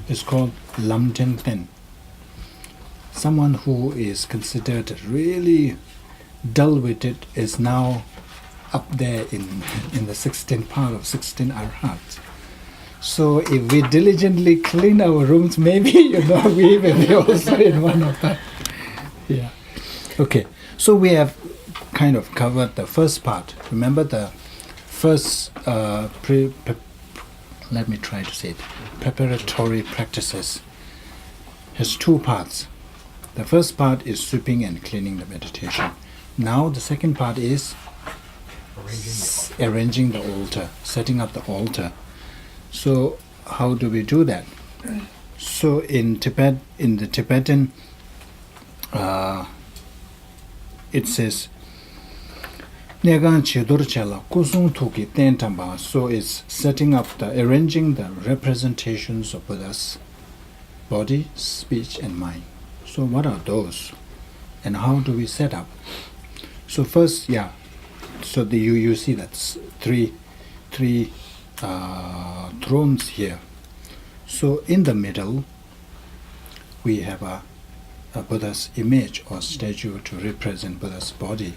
It's called Lam Ten Ten. Someone who is considered really dull-witted is now up there in the 16th part of 16 arhats. So if we diligently clean our rooms, maybe we will be also in one of that. Yeah. Okay. So we have kind of covered the first part. Remember the first let me try to say it. Preparatory practices has two parts. The first part is sweeping and cleaning the meditation. Now the second part is arranging the altar, setting up the altar. So how do we do that? So in Tibet, in the Tibetan, it says so it's setting up arranging the representations of Buddha's body, speech and mind. So what are those? And how do we set up? So first, so you see that's three thrones here. So in the middle we have a Buddha's image or statue to represent Buddha's body.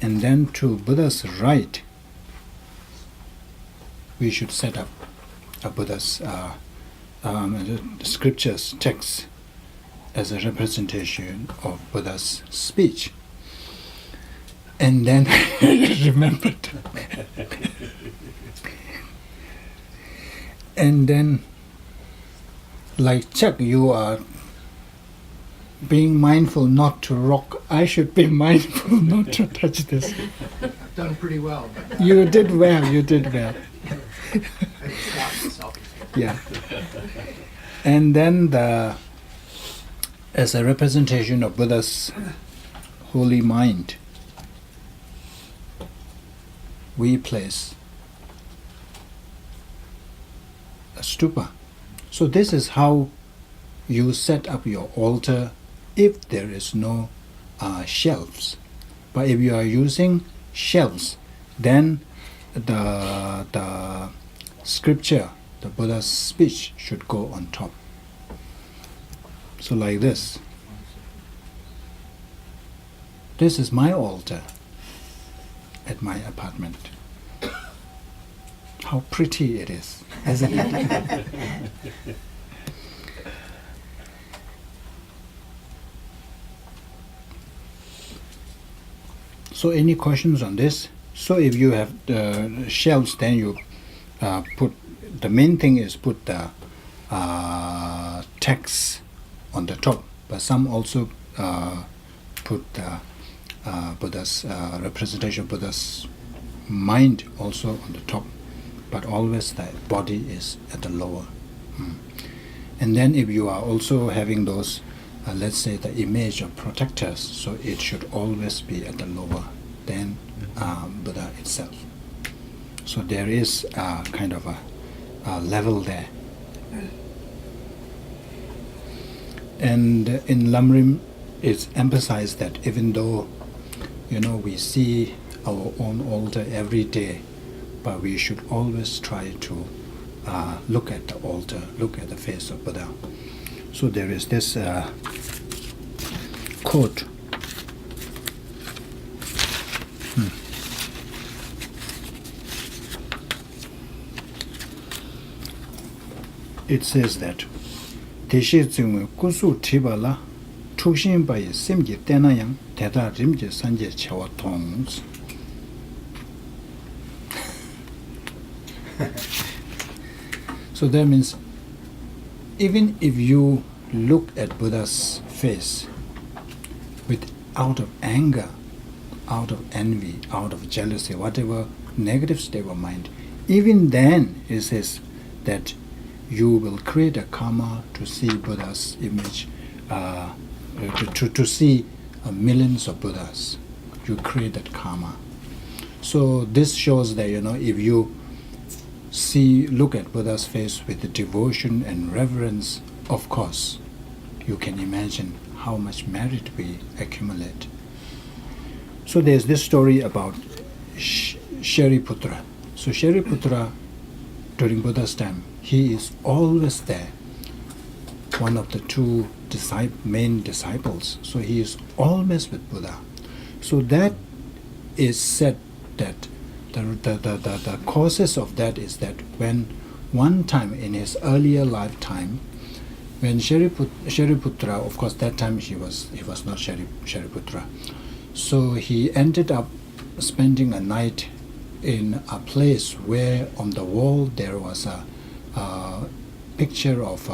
And then to Buddha's right, we should set up a Buddha's scriptures, text, as a representation of Buddha's speech. And then remembered. And then, like Chuck, you are being mindful not to rock. I should be mindful not to touch this. I've done pretty well. But, You did well. I stopped myself. Yeah. And then as a representation of Buddha's holy mind, we place a stupa. So this is how you set up your altar if there is no shelves. But if you are using shelves, then the scripture, the Buddha's speech, should go on top. So like this. This is my altar at my apartment. How pretty it is, isn't it? So any questions on this? So if you have the shelves, then you put, the main thing is put the text on the top, but some also put the Buddha's representation of Buddha's mind also on the top. but always the body is at the lower. And then if you are also having those, let's say the image of protectors, so it should always be at the lower than Buddha itself. So there is kind of a level there. And in Lamrim, it's emphasized that even though, we see our own altar every day, but we should always try to look at the altar, look at the face of Buddha. So there is this quote. It says that Deshe Zungwe Kusu Tibala Tukshin Baye Simji Tenayang Teta Rimje Sanje Chawa Tongs. So that means even if you look at Buddha's face out of anger, out of envy, out of jealousy, whatever negative state of mind, even then it says that you will create a karma to see Buddha's image, to see millions of Buddhas. You create that karma. So this shows that, if you look at Buddha's face with devotion and reverence, of course, you can imagine how much merit we accumulate. So there's this story about Shariputra. So Shariputra, during Buddha's time, he is always there, one of the two main disciples. So he is always with Buddha. So that is said that the causes of that is that when one time in his earlier lifetime, when Shariputra, of course that time he was not Shariputra, so he ended up spending a night in a place where on the wall there was a picture of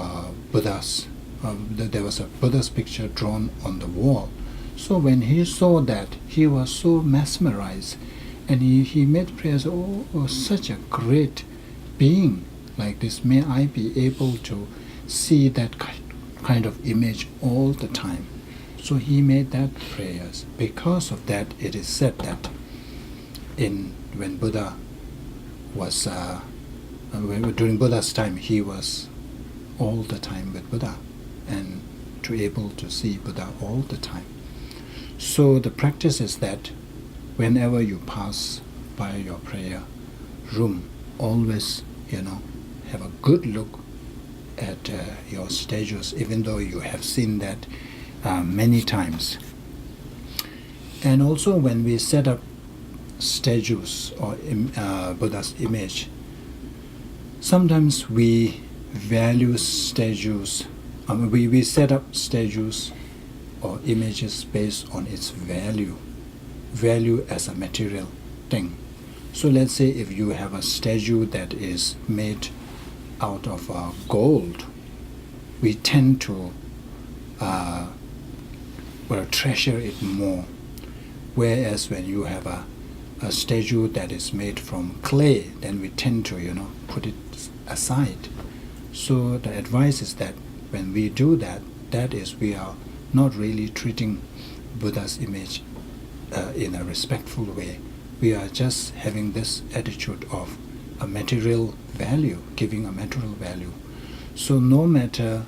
Buddhas. There was a Buddha's picture drawn on the wall. So when he saw that, he was so mesmerized, and he made prayers, oh, such a great being like this, may I be able to see that kind of image all the time. So he made that prayers. Because of that, it is said that when Buddha was during Buddha's time, he was all the time with Buddha and to able to see Buddha all the time. So the practice is that whenever you pass by your prayer room, always, have a good look at your statues, even though you have seen that many times. And also when we set up statues or Buddha's image, sometimes we value statues, we set up statues or images based on its value as a material thing. So let's say if you have a statue that is made out of gold, we tend to treasure it more. Whereas when you have a statue that is made from clay, then we tend to, put it aside. So the advice is that when we do that, that is, we are not really treating Buddha's image in a respectful way. We are just having this attitude of a material value, giving a material value. So no matter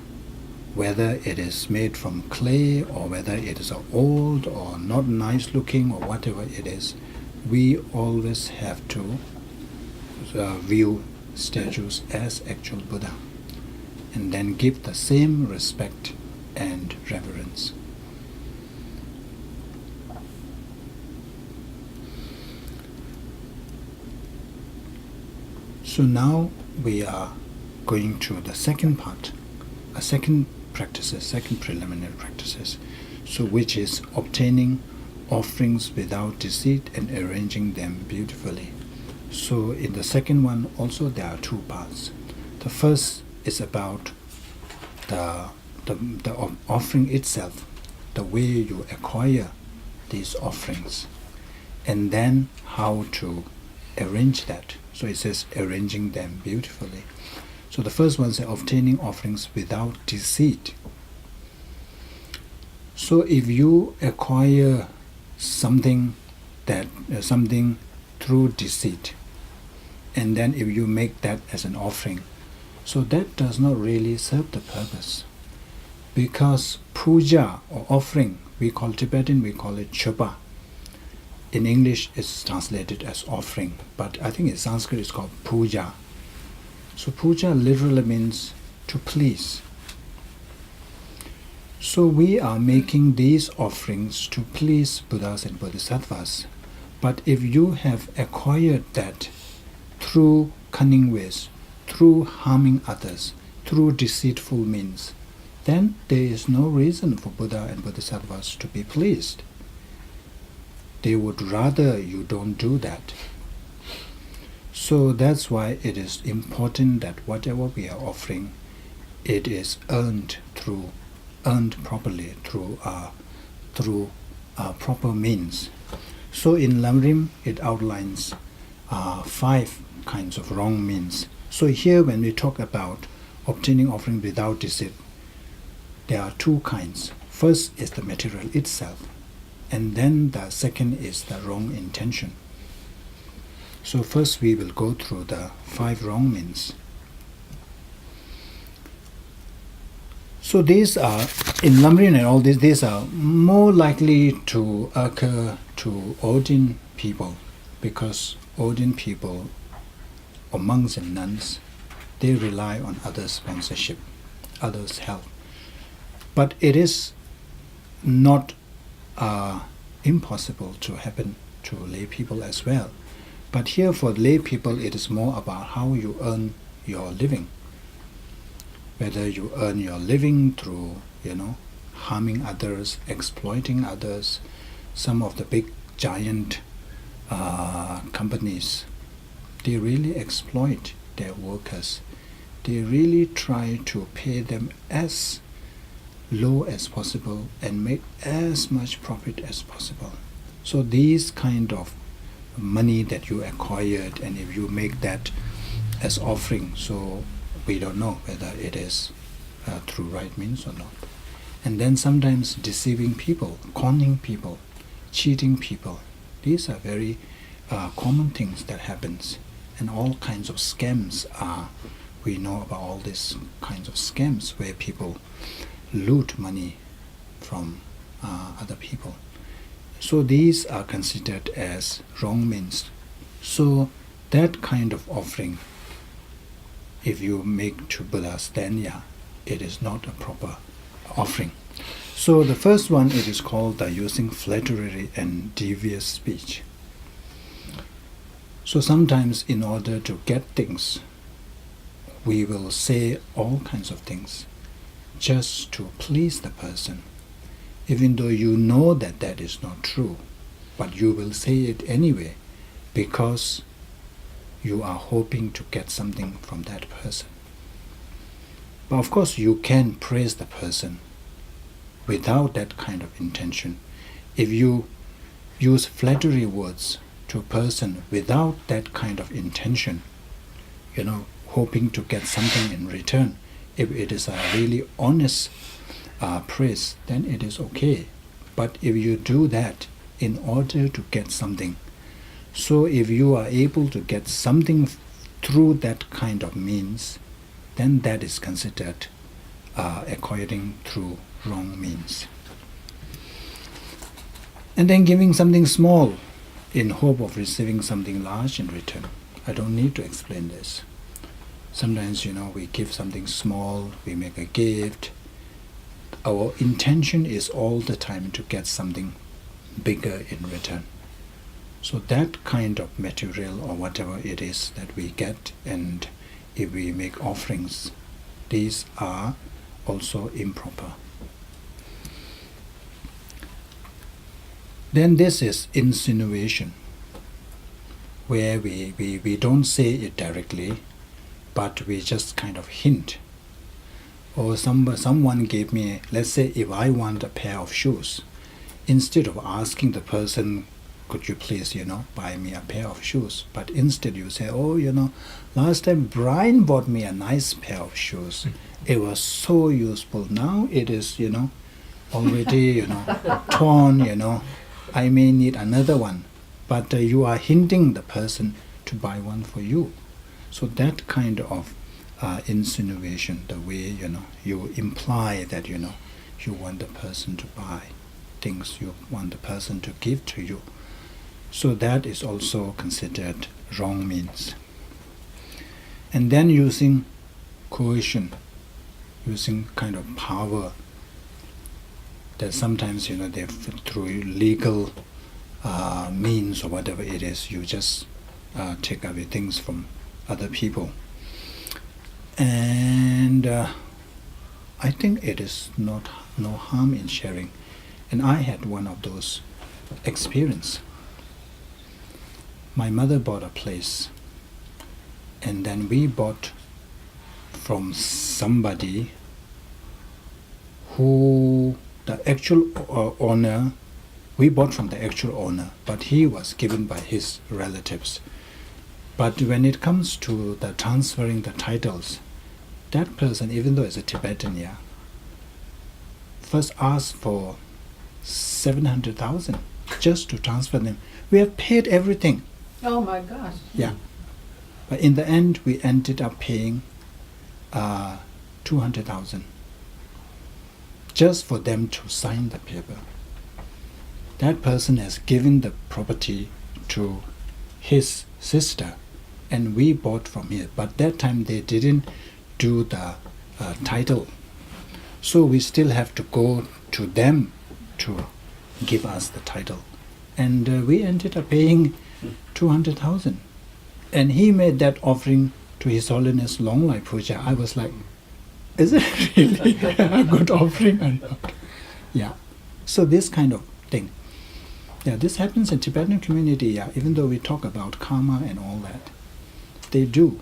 whether it is made from clay or whether it is old or not nice looking or whatever it is, we always have to view statues as actual Buddha and then give the same respect and reverence. So now we are going to the second part, second preliminary practices, so which is obtaining offerings without deceit and arranging them beautifully. So in the second one also there are two parts. The first is about the offering itself, the way you acquire these offerings, and then how to arrange that So it says arranging them beautifully. So the first one is obtaining offerings without deceit. So if you acquire something something through deceit, and then if you make that as an offering, so that does not really serve the purpose. Because puja or offering, Tibetan we call it chopa. In English it's translated as offering, but I think in Sanskrit it's called puja. So puja literally means to please. So we are making these offerings to please Buddhas and Bodhisattvas. But if you have acquired that through cunning ways, through harming others, through deceitful means, then there is no reason for Buddha and Bodhisattvas to be pleased. They would rather you don't do that. So that's why it is important that whatever we are offering, it is earned properly through proper means. So in Lamrim it outlines 5 kinds of wrong means. So here when we talk about obtaining offering without deceit, there are 2 kinds. First is the material itself, and then the second is the wrong intention. So first we will go through the 5 wrong means. So these are, in Lamrim and all this, these are more likely to occur to Odin people, because Odin people, or monks and nuns, they rely on others' sponsorship, others' help. But it is not impossible to happen to lay people as well. But here for lay people, it is more about how you earn your living. Whether you earn your living through, harming others, exploiting others. Some of the big giant companies, they really exploit their workers. They really try to pay them as low as possible and make as much profit as possible. So these kind of money that you acquired, and if you make that as offering, so we don't know whether it is through right means or not. And then sometimes deceiving people, conning people, cheating people. These are very common things that happens, and all kinds of scams are. We know about all these kinds of scams where people loot money from other people. So these are considered as wrong means. So that kind of offering, if you make to Buddhas, then it is not a proper offering. So the first one, it is called the using flattery and devious speech. So sometimes in order to get things, we will say all kinds of things just to please the person, even though you know that that is not true, but you will say it anyway because you are hoping to get something from that person. But of course you can praise the person without that kind of intention. If you use flattery words to a person without that kind of intention, hoping to get something in return, if it is a really honest praise, then it is okay. But if you do that in order to get something, so if you are able to get something through that kind of means, then that is considered acquiring through wrong means. And then giving something small in hope of receiving something large in return. I don't need to explain this. Sometimes, we give something small, we make a gift. Our intention is all the time to get something bigger in return. So that kind of material or whatever it is that we get, and if we make offerings, these are also improper. Then this is insinuation, where we don't say it directly, but we just kind of hint. Or someone gave me, let's say if I want a pair of shoes, instead of asking the person could you please, buy me a pair of shoes? But instead you say, oh, last time Brian bought me a nice pair of shoes. It was so useful. Now it is, already, torn, I may need another one. But you are hinting the person to buy one for you. So that kind of insinuation, the way, you imply that, you want the person to buy things, you want the person to give to you. So that is also considered wrong means. And then using coercion, using kind of power, that sometimes, they through legal means or whatever it is, you just take away things from other people. And I think it is no harm in sharing. And I had one of those experience. My mother bought a place, and then we bought from somebody who the actual owner, we bought from the actual owner, but he was given by his relatives. But when it comes to the transferring the titles, that person, even though it's a Tibetan, first asked for 700,000 just to transfer them. We have paid everything. Oh my gosh. Yeah. But in the end, we ended up paying 200,000 just for them to sign the paper. That person has given the property to his sister, and we bought from here. But that time they didn't do the title. So we still have to go to them to give us the title. And we ended up paying 200,000. And he made that offering to His Holiness Long Life Puja. I was like, is it really a good offering or not? Yeah. So this kind of thing. Yeah, this happens in Tibetan community, even though we talk about karma and all that. They do.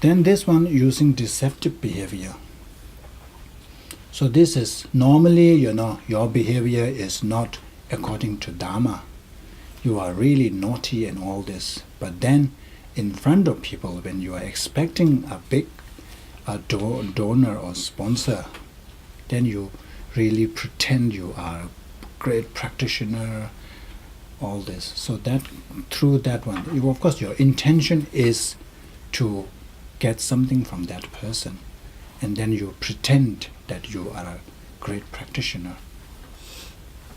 Then this one, using deceptive behavior. So this is normally, your behavior is not according to Dharma. You are really naughty and all this. But then in front of people, when you are expecting a big donor or sponsor, then you really pretend you are a great practitioner, all this. So that through that one, of course your intention is to get something from that person, and then you pretend that you are a great practitioner.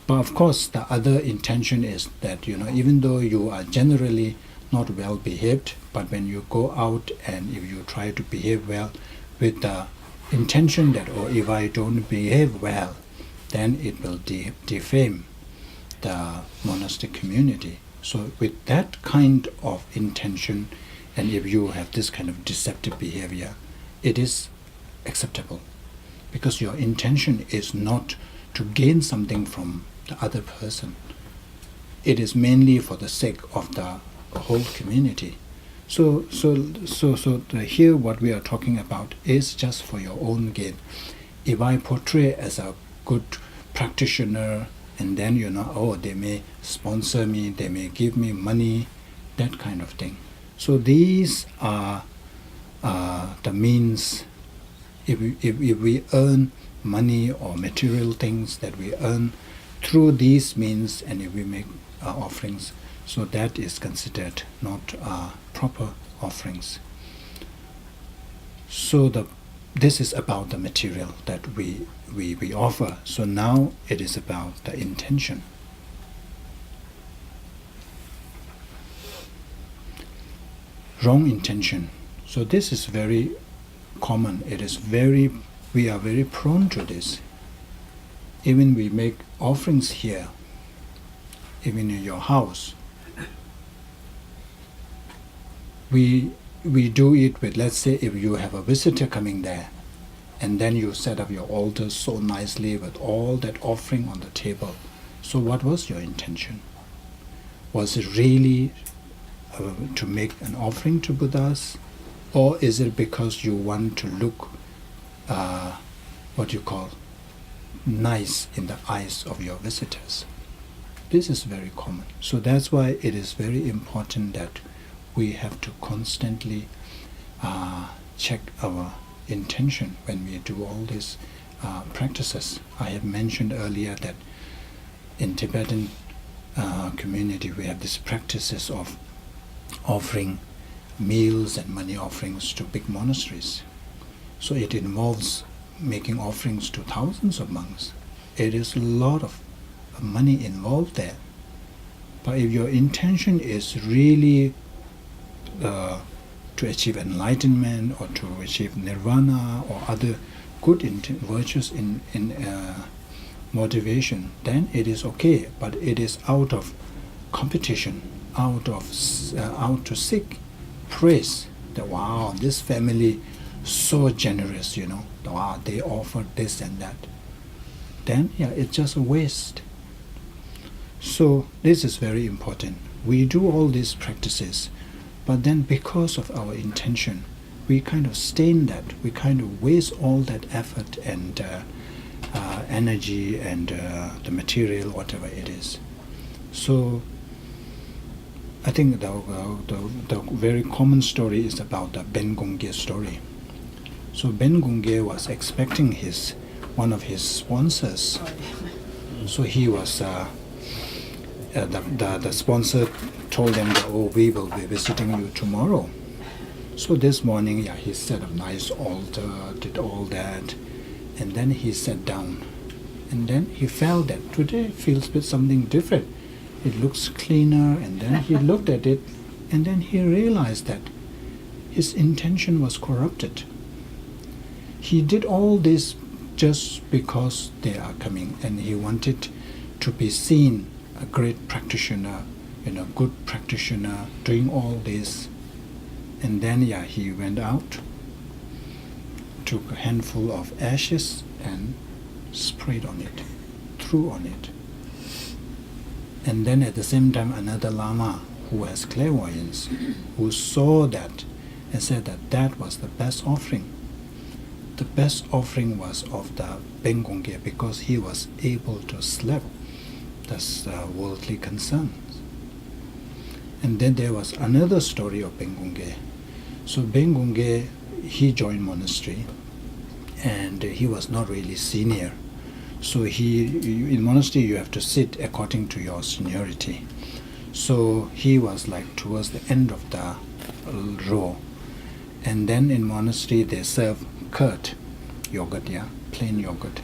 But of course the other intention is that, even though you are generally not well behaved, but when you go out and if you try to behave well with the intention that, if I don't behave well, then it will defame the monastic community. So with that kind of intention, and if you have this kind of deceptive behavior, it is acceptable, because your intention is not to gain something from the other person. It is mainly for the sake of the whole community. So here what we are talking about is just for your own gain. If I portray as a good practitioner, and then they may sponsor me, they may give me money, that kind of thing. So these are the means. If we earn money or material things that we earn through these means, and if we make offerings, so that is considered not proper offerings. So this is about the material that we offer. So now it is about the intention. Wrong intention. So this is very common. We are very prone to this. Even we make offerings here, even in your house. We do it with, let's say, if you have a visitor coming there, and then you set up your altar so nicely with all that offering on the table. So what was your intention? Was it really to make an offering to Buddhas, or is it because you want to look nice in the eyes of your visitors. This is very common. So that's why it is very important that we have to constantly check our intention when we do all these practices. I have mentioned earlier that in Tibetan community we have these practices of offering meals and money offerings to big monasteries. So it involves making offerings to thousands of monks. It is a lot of money involved there. But if your intention is really to achieve enlightenment or to achieve nirvana or other good virtues in motivation, then it is okay. But it is out of competition, out to seek praise. That wow, this family so generous, wow, they offered this and that. Then it's just a waste. So this is very important. We do all these practices, but then because of our intention, we kind of stain that. We kind of waste all that effort and energy and the material, whatever it is. So I think the very common story is about the Ben Gongye story. So Ben Gongye was expecting one of his sponsors. So he was the sponsor told them that, oh, we will be visiting you tomorrow. So this morning, he set a nice altar, did all that, and then he sat down. And then he felt that today feels a bit something different. It looks cleaner, and then he looked at it, and then he realized that his intention was corrupted. He did all this just because they are coming, and he wanted to be seen a great practitioner, good practitioner, doing all this. And then he went out, took a handful of ashes and sprayed on it, threw on it. And then at the same time another Lama who has clairvoyance, who saw that and said that was the best offering. The best offering was of the Ben Gongye because he was able to slap the worldly concerns. And then there was another story of Ben Gongye. So Ben Gongye, he joined monastery, and he was not really senior. So in monastery you have to sit according to your seniority. So he was like towards the end of the row. And then in monastery they serve curd, yogurt, plain yogurt.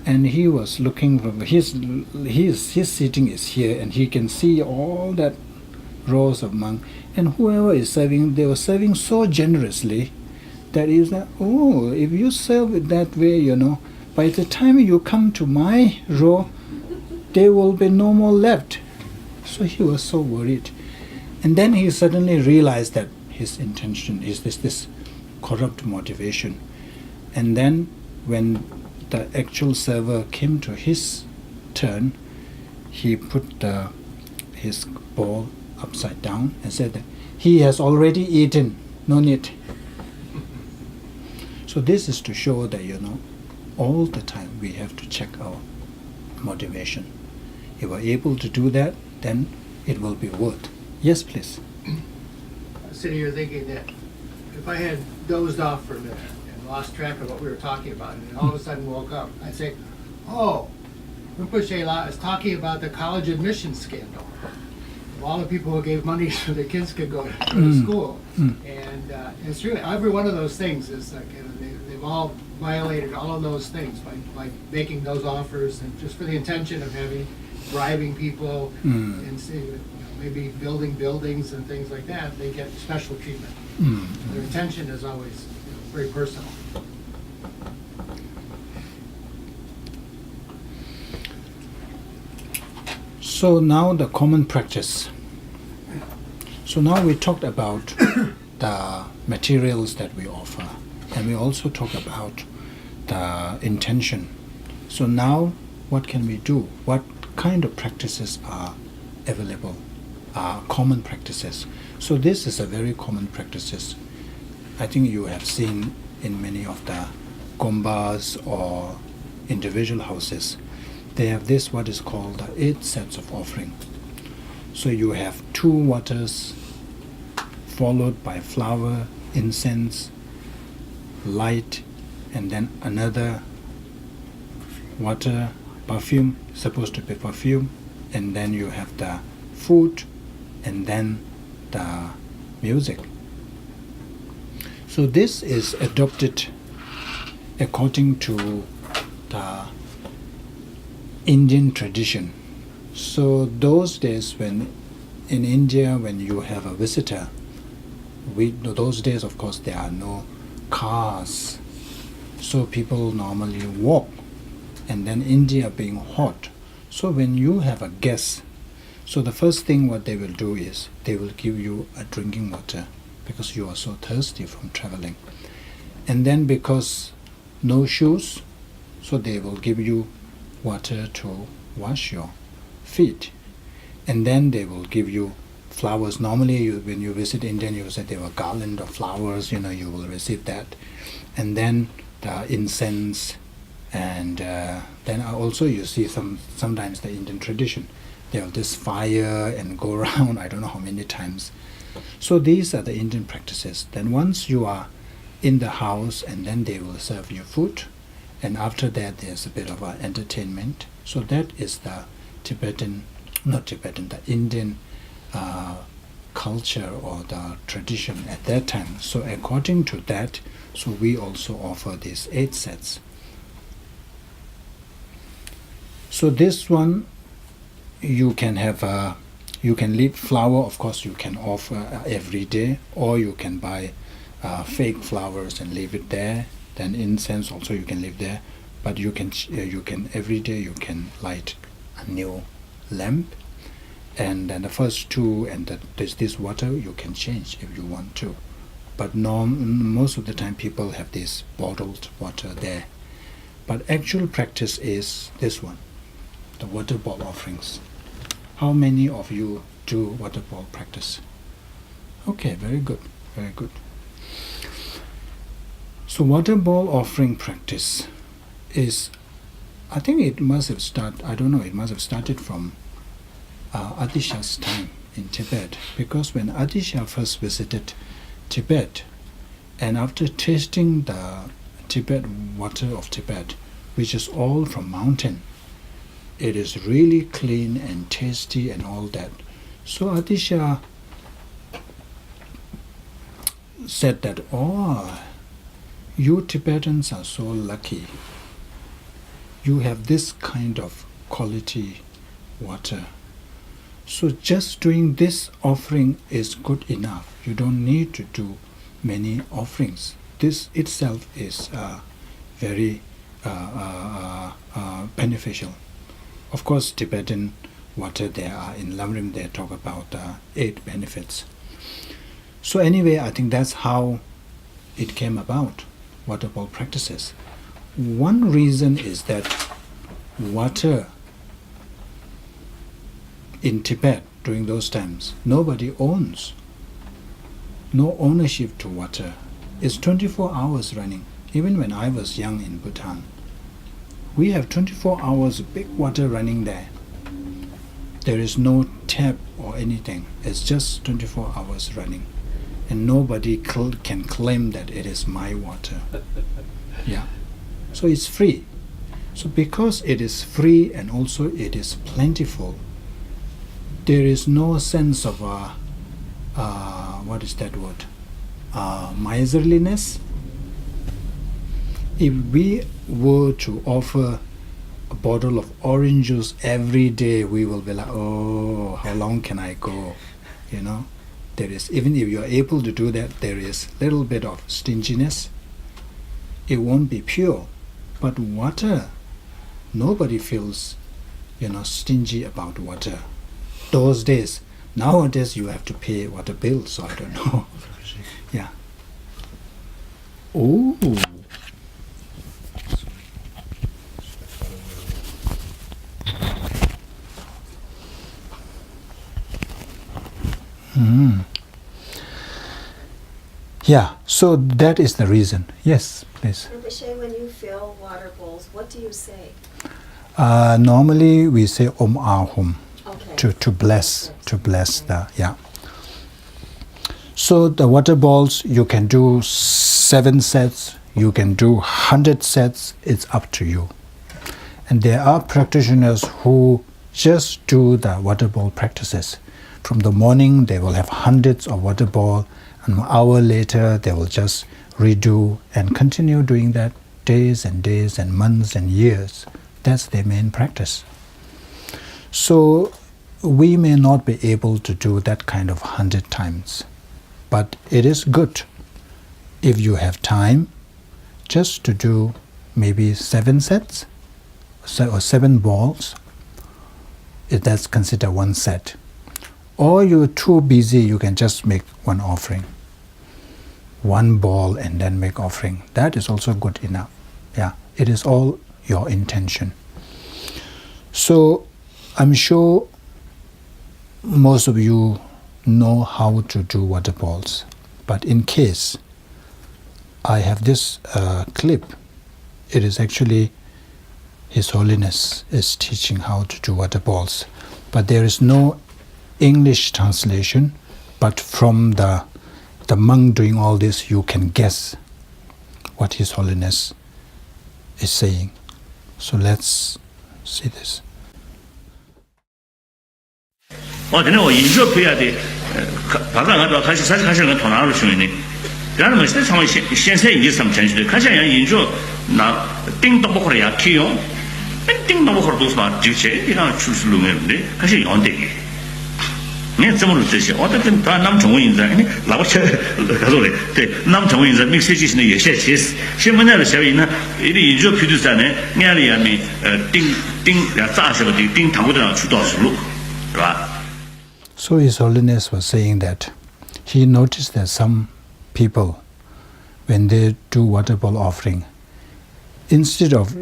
And he was looking from his sitting is here, and he can see all that rows of monks, and whoever is serving, they were serving so generously that is that, oh, if you serve it that way, by the time you come to my row, there will be no more left. So he was so worried. And then he suddenly realized that his intention is this corrupt motivation. And then when the actual server came to his turn, he put his bowl upside down and said that he has already eaten, no need. So this is to show that, all the time we have to check our motivation. If we're able to do that, then it will be worth. Yes, please. I was sitting here thinking that if I had dozed off for a minute and lost track of what we were talking about, and all of a sudden woke up, I'd say, oh, Rinpoche La is talking about the college admissions scandal. Of all the people who gave money so their kids could go to school. And it's really, every one of those things is like, they've all violated all of those things by making those offers, and just for the intention of bribing people and maybe building buildings and things like that, they get special treatment. Their intention is always very personal. So now the common practice. So now we talked about the materials that we offer, and we also talk about the intention. So now what can we do? What kind of practices are available, are common practices? So this is a very common practices. I think you have seen in many of the gombas or individual houses, they have this what is called the 8 sets of offering. So you have 2 waters followed by flower, incense, light, and then another water, perfume, supposed to be perfume, and then you have the food, and then the music. So this is adopted according to the Indian tradition. So those days when in India, when you have a visitor, those days of course there are no cars, so people normally walk, and then India being hot, so when you have a guest, so the first thing what they will do is they will give you a drinking water because you are so thirsty from traveling, and then because no shoes, so they will give you water to wash your feet, and then they will give you flowers. Normally when you visit India, you say there were garland of flowers, you will receive that, and then the incense, and then also you see sometimes the Indian tradition, they have this fire and go around I don't know how many times. So these are the Indian practices. Then once you are in the house, and then they will serve you food, and after that there's a bit of an entertainment. So that is the the Indian culture or the tradition at that time. So according to that, so we also offer these 8 sets. So this one, you can have you can leave flower, of course you can offer every day, or you can buy fake flowers and leave it there. Then incense also you can leave there, but you can every day you can light a new lamp, and then the first 2 and this water you can change if you want to, but most of the time people have this bottled water there. But actual practice is this one, the water ball offerings. How many of you do water ball practice? Okay, very good, very good. So water ball offering practice is, I think it must have started from Atisha's time in Tibet, because when Atisha first visited Tibet, and after tasting the water of Tibet, which is all from mountain, it is really clean and tasty and all that. So Atisha said that, you Tibetans are so lucky. You have this kind of quality water. So just doing this offering is good enough. You don't need to do many offerings. This itself is very beneficial. Of course, Tibetan water, there are in Lamrim, they talk about 8 benefits. So anyway, I think that's how it came about, water ball practices. One reason is that water in Tibet during those times, nobody owns, no ownership to water. It's 24 hours running. Even when I was young in Bhutan, we have 24 hours of big water running there. There is no tap or anything. It's just 24 hours running. And nobody can claim that it is my water. Yeah. So it's free. So because it is free and also it is plentiful, there is no sense of what is that word? Miserliness. If we were to offer a bottle of orange juice every day, we will be like, oh, how long can I go? There is, even if you are able to do that, there is a little bit of stinginess. It won't be pure. But water, nobody feels, stingy about water. Those days. Nowadays you have to pay water bills, so I don't know. Yeah. Oh. Yeah, so that is the reason. Yes, please. Rinpoche, when you fill water bowls What do you say? Normally we say Om Ahum Okay. to bless the, yeah. So the water balls, you can do 7 sets, you can do 100 sets, it's up to you. And there are practitioners who just do the water ball practices. From the morning, they will have hundreds of water ball, and an hour later, they will just redo and continue doing that days and days and months and years. That's their main practice. So we may not be able to do that kind of 100 times, but it is good if you have time just to do maybe 7 sets or 7 balls, if that's considered 1 set. Or you're too busy, you can just make 1 offering. 1 ball and then make offering. That is also good enough. Yeah, it is all your intention. So I'm sure most of you know how to do water balls. But in case, I have this clip. It is actually His Holiness is teaching how to do water balls. But there is no English translation, but from the monk doing all this, you can guess what His Holiness is saying. So let's see this. 我今天我研究培养的，把咱个开始跟同行的兄弟，然后么现在他们现在已经什么程序的？开始人研究那叮当不可能也可以用，叮当不可能都是嘛，就这地方出路的，开始用的。你怎么弄这些？我这跟咱们中国人在，你老吃他说的，对，咱们中国人在没设计性的也些其实，现在的小人呢，一定研究批注在呢，眼里也没叮两炸什么的，叮糖果的上出到水路，是吧？ So His Holiness was saying that he noticed that some people, when they do water ball offering, instead of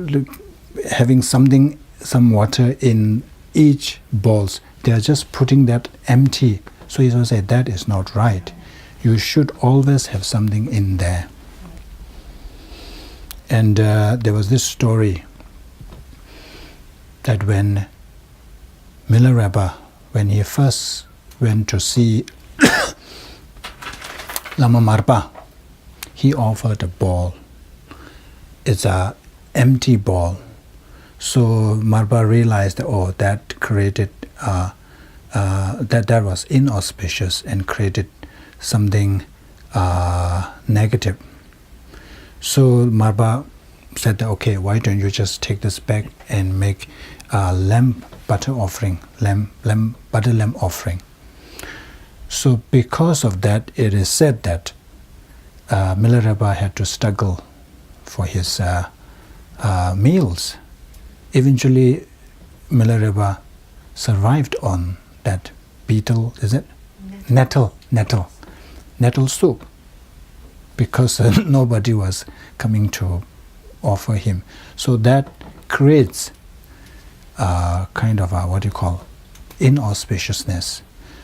having some water in each balls, they are just putting that empty. So he will say that is not right. You should always have something in there. And there was this story that when Milarepa, when he first went to see Lama Marpa, he offered a ball. It's an empty ball. So Marpa realized, oh, that created that was inauspicious and created something negative. So Marpa said, okay, why don't you just take this back and make a lamb butter offering, butter lamb offering. So because of that, it is said that Milarepa had to struggle for his meals. Eventually, Milarepa survived on that beetle, is it? Nettle soup, because nobody was coming to offer him. So that creates kind of what you call inauspiciousness.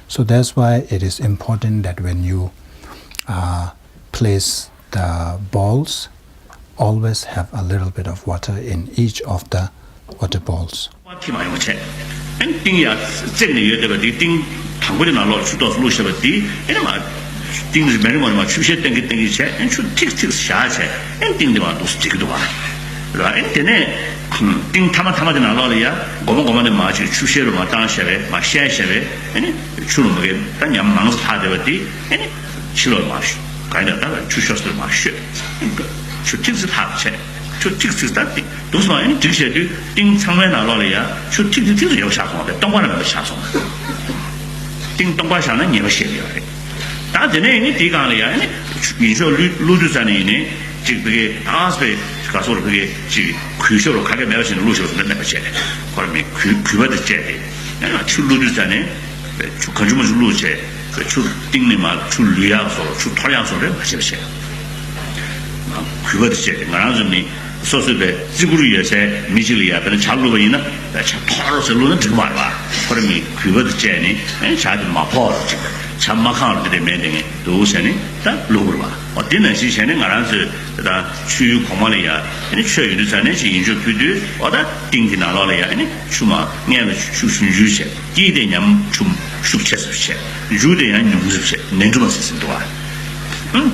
So that's why it is important that when you place the balls, always have a little bit of water in each of the water balls. 띵 타마타마데 나라리야 고모고모네 마치 추셰로 마땅샤베 마샤샤베 아니 추르모게 단냐 망스 타데버디 아니 실로 마시 가이다다 추쇼스도 마시 추틱스 타체 추틱스 타디 도스마 아니 지셰디 띵 창외 나라리야 추틱스有下空的东莞那下空띵东莞上呢你们写的但是呢你地方里啊你你说路山里呢这个大是가서 그게 지 귀쇼로 가게 매우시는 루쇼로 맨날 제 그러면 귀바도 제 내가 출루를 전에 주 건주문 루제 주 띵네마 출류야서 주 토량소를 마셔셔 귀바도 제 나라좀니 소소베 지구리에서 미실이야 그런 잘로 보이나 자 토로서로는 좀 말봐 그러면 귀바도 제니 자도 마포로 참막하는 데 매딩에 도선이 다 로그와 어디는 시선에 알아서 다 추유 고만이야 아니 추유 전에 인조 규드 어다 띵디나라야 아니 추마 내가 추순주세 기대냠 좀 숙체스세 주대야 용습세 nen주마스스 도와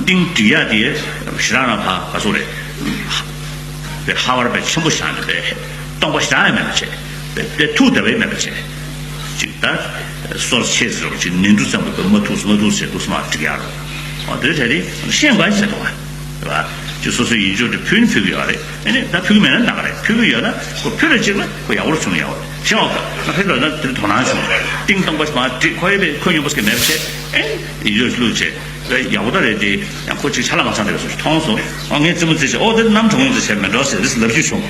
띵디야디에 시라나파 가소래 하와르베 전부 샤는데 동바시다면체 내 투데베 면체 직다 소스체스로 지금 nen주sam도 뭐 투스마도세 투스마트기야로 어들자리 시행관시도 와 봐.就是以就是표현 표기하래. 아니 다 표기면은 나가래. 표기하나 그 표를 찍으면 그 야구로 주는 야구. 시험가. 나 해도 들 돈안 줘. 띵동 버스 마 거의 거의 버스 맵체. 이제 루체. 그 야구들에 양 코치 잘나가 상대로서 통소. 왕에 좀 뜻이 어디 남 정도 세면 러스 this love you show.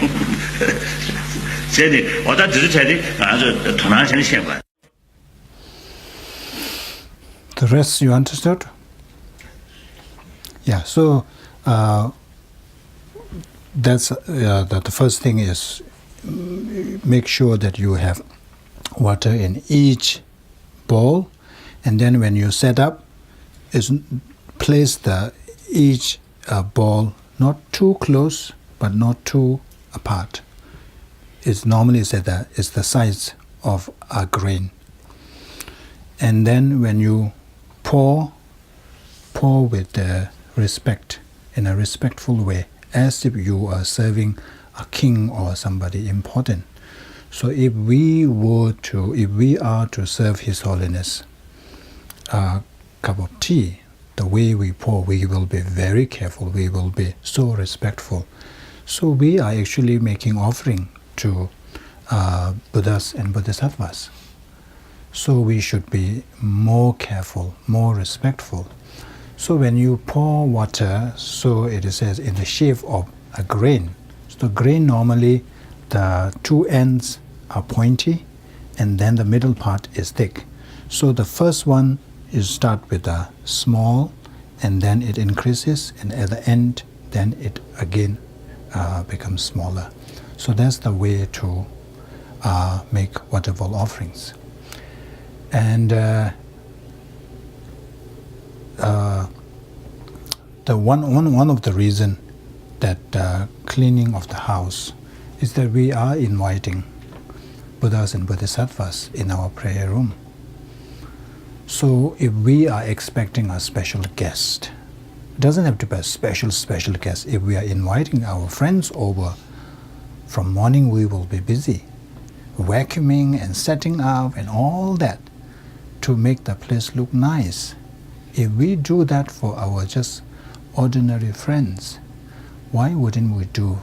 제디 어다 들으셔야지. 아주 돈안 주는 시험관. The rest you understood? Yeah, so that's that the first thing is make sure that you have water in each bowl, and then when you set up, is place the each bowl not too close but not too apart. It's normally said that it's the size of a grain. And then when you pour with respect, in a respectful way, as if you are serving a king or somebody important. So if we are to serve His Holiness a cup of tea, the way we pour, we will be very careful, we will be so respectful. So we are actually making offering to Buddhas and Bodhisattvas. So we should be more careful, more respectful. So when you pour water, so it says in the shape of a grain. So grain normally the two ends are pointy and then the middle part is thick. So the first one is start with a small and then it increases, and at the end then it again becomes smaller. So that's the way to make water bowl offerings. And the one of the reason that cleaning of the house is that we are inviting Buddhas and Bodhisattvas in our prayer room. So if we are expecting a special guest, it doesn't have to be a special guest. If we are inviting our friends over, from morning we will be busy vacuuming and setting up and all that to make the place look nice. If we do that for our just ordinary friends, why wouldn't we do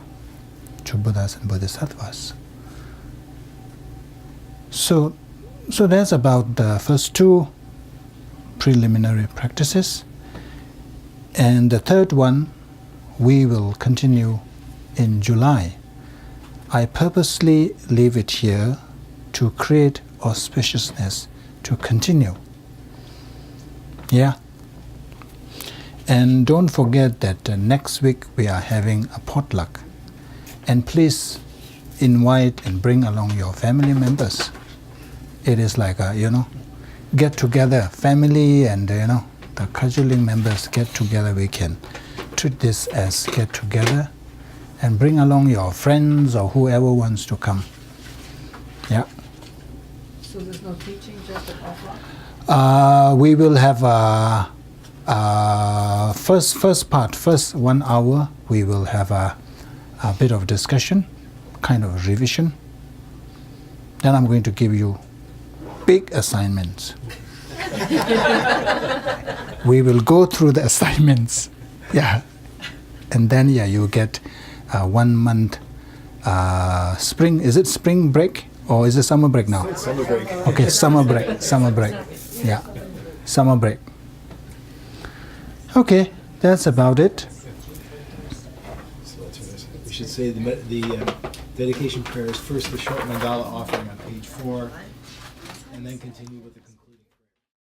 to Buddhas and Bodhisattvas? So that's about the first two preliminary practices. And the third one we will continue in July. I purposely leave it here to create auspiciousness to continue. Yeah. And don't forget that next week we are having a potluck. And please invite and bring along your family members. It is like a, get together, family and, the casualing members get together. We can treat this as get together and bring along your friends or whoever wants to come. Yeah. So there's no teaching, just a potluck? We will have first 1 hour, we will have a bit of discussion, kind of revision. Then I'm going to give you big assignments. We will go through the assignments, yeah, and then you get 1 month spring. Is it spring break or is it summer break now? It's summer break. Okay, summer break. Yeah, summer break. Okay, that's about it. So that's what I said. We should say the dedication prayer is first the short mandala offering on page 4, and then continue with the